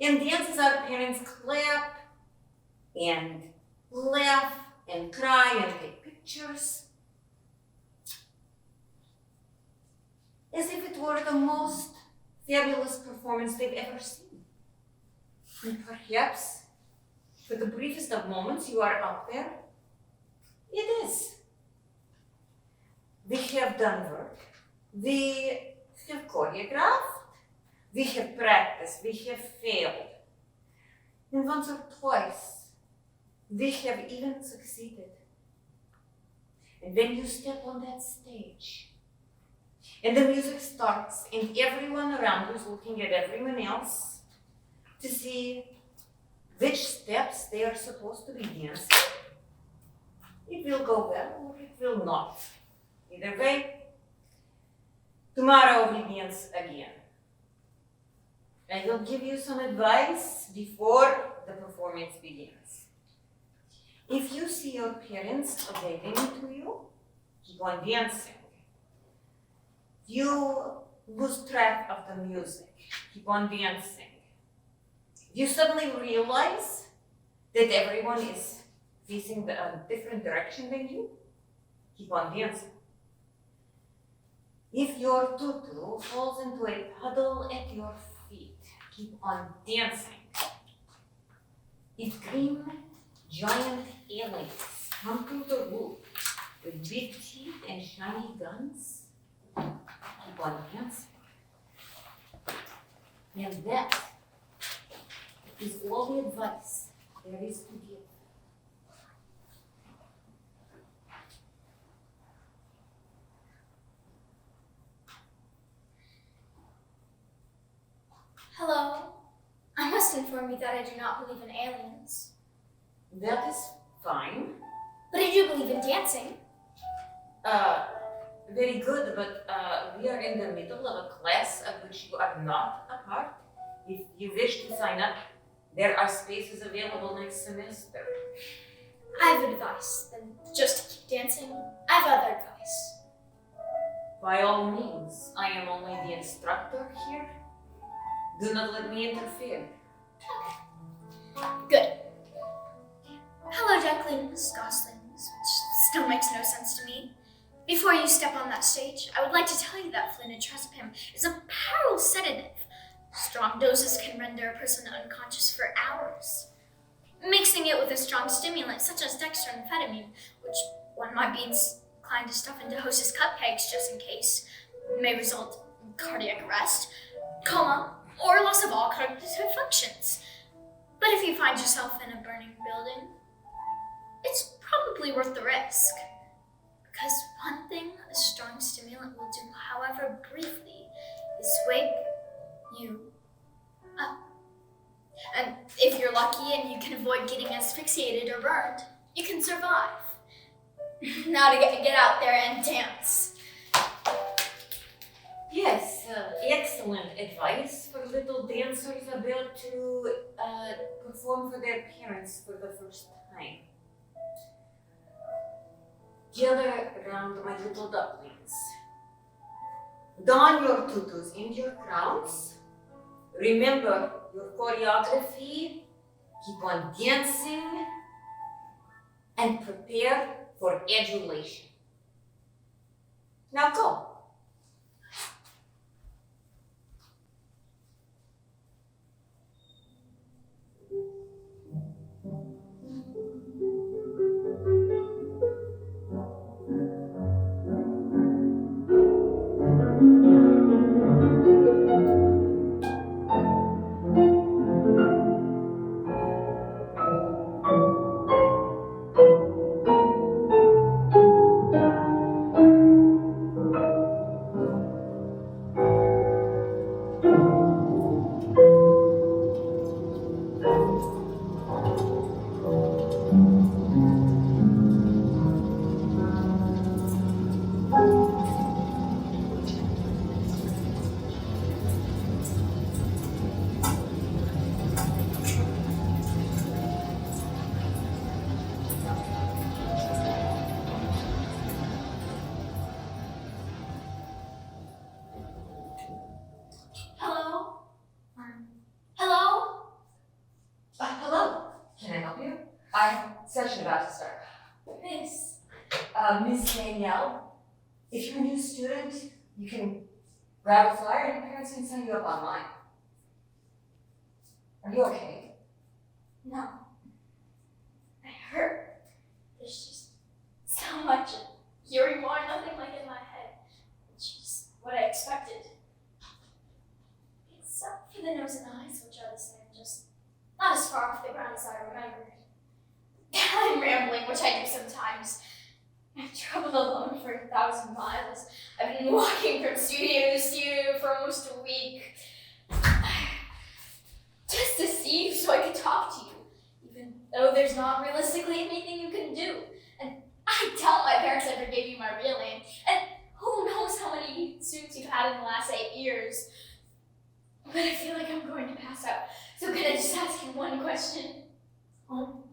and dance as our parents clap and laugh and cry and take pictures, as if it were the most fabulous performance they've ever seen. And perhaps For the briefest of moments you are up there, it is. We have done work. We have choreographed. We have practiced. We have failed. And once or twice, we have even succeeded. And when you step on that stage, and the music starts, and everyone around you is looking at everyone else to see which steps they are supposed to be dancing, it will go well or it will not. Either way, tomorrow we dance again. I will give you some advice before the performance begins. If you see your parents objecting to you, keep on dancing. You lose track of the music, keep on dancing. You suddenly realize that everyone is facing a different direction than you, keep on dancing. If your tutu falls into a puddle at your feet, keep on dancing. If green giant aliens come through the roof with big teeth and shiny guns, keep on dancing. And that is all the advice there is to give. Hello. I must inform you that I do not believe in aliens. That is fine. But I do believe in dancing. Very good, but we are in the middle of a class of which you are not a part. If you wish to sign up, there are spaces available next semester. I have advice. Then just to keep dancing, I have other advice. By all means, I am only the instructor here. Do not let me interfere. Good. Hello, ducklings, goslings, which still makes no sense to me. Before you step on that stage, I would like to tell you that flinitrazepam is a powerful sedative. Strong doses can render a person unconscious for hours. Mixing it with a strong stimulant such as dextroamphetamine, which one might be inclined to stuff into hostess cupcakes just in case, may result in cardiac arrest, coma, or loss of all cognitive functions. But if you find yourself in a burning building, it's probably worth the risk. Because one thing a strong stimulant will do, however briefly, is wake you up. And if you're lucky and you can avoid getting asphyxiated or burned, you can survive. Now to get out there and dance. Yes, excellent advice for little dancers about to perform for their parents for the first time. Gather around my little ducklings. Don your tutus and your crowns. Remember your choreography. Keep on dancing and prepare for adulation. Now go. Hello, can I help you? I have a session about to start. Miss. Miss Danielle, if you're a new student, you can grab a flyer and your parents can sign you up online. Are you okay? No. so much, and here you are, nothing like in my head, which is what I expected. Except for the nose and eyes, which are the same, just not as far off the ground as I remembered. I'm rambling, which I do sometimes. I've traveled alone for 1,000 miles. I've been walking from studio to studio for almost a week. Just to see you so I could talk to you, even though there's not realistically anything you can do. And I tell my parents I forgave you my real name, and who knows how many suits you've had in the last 8 years. But I feel like I'm going to pass out, so can I just ask you one question? Well,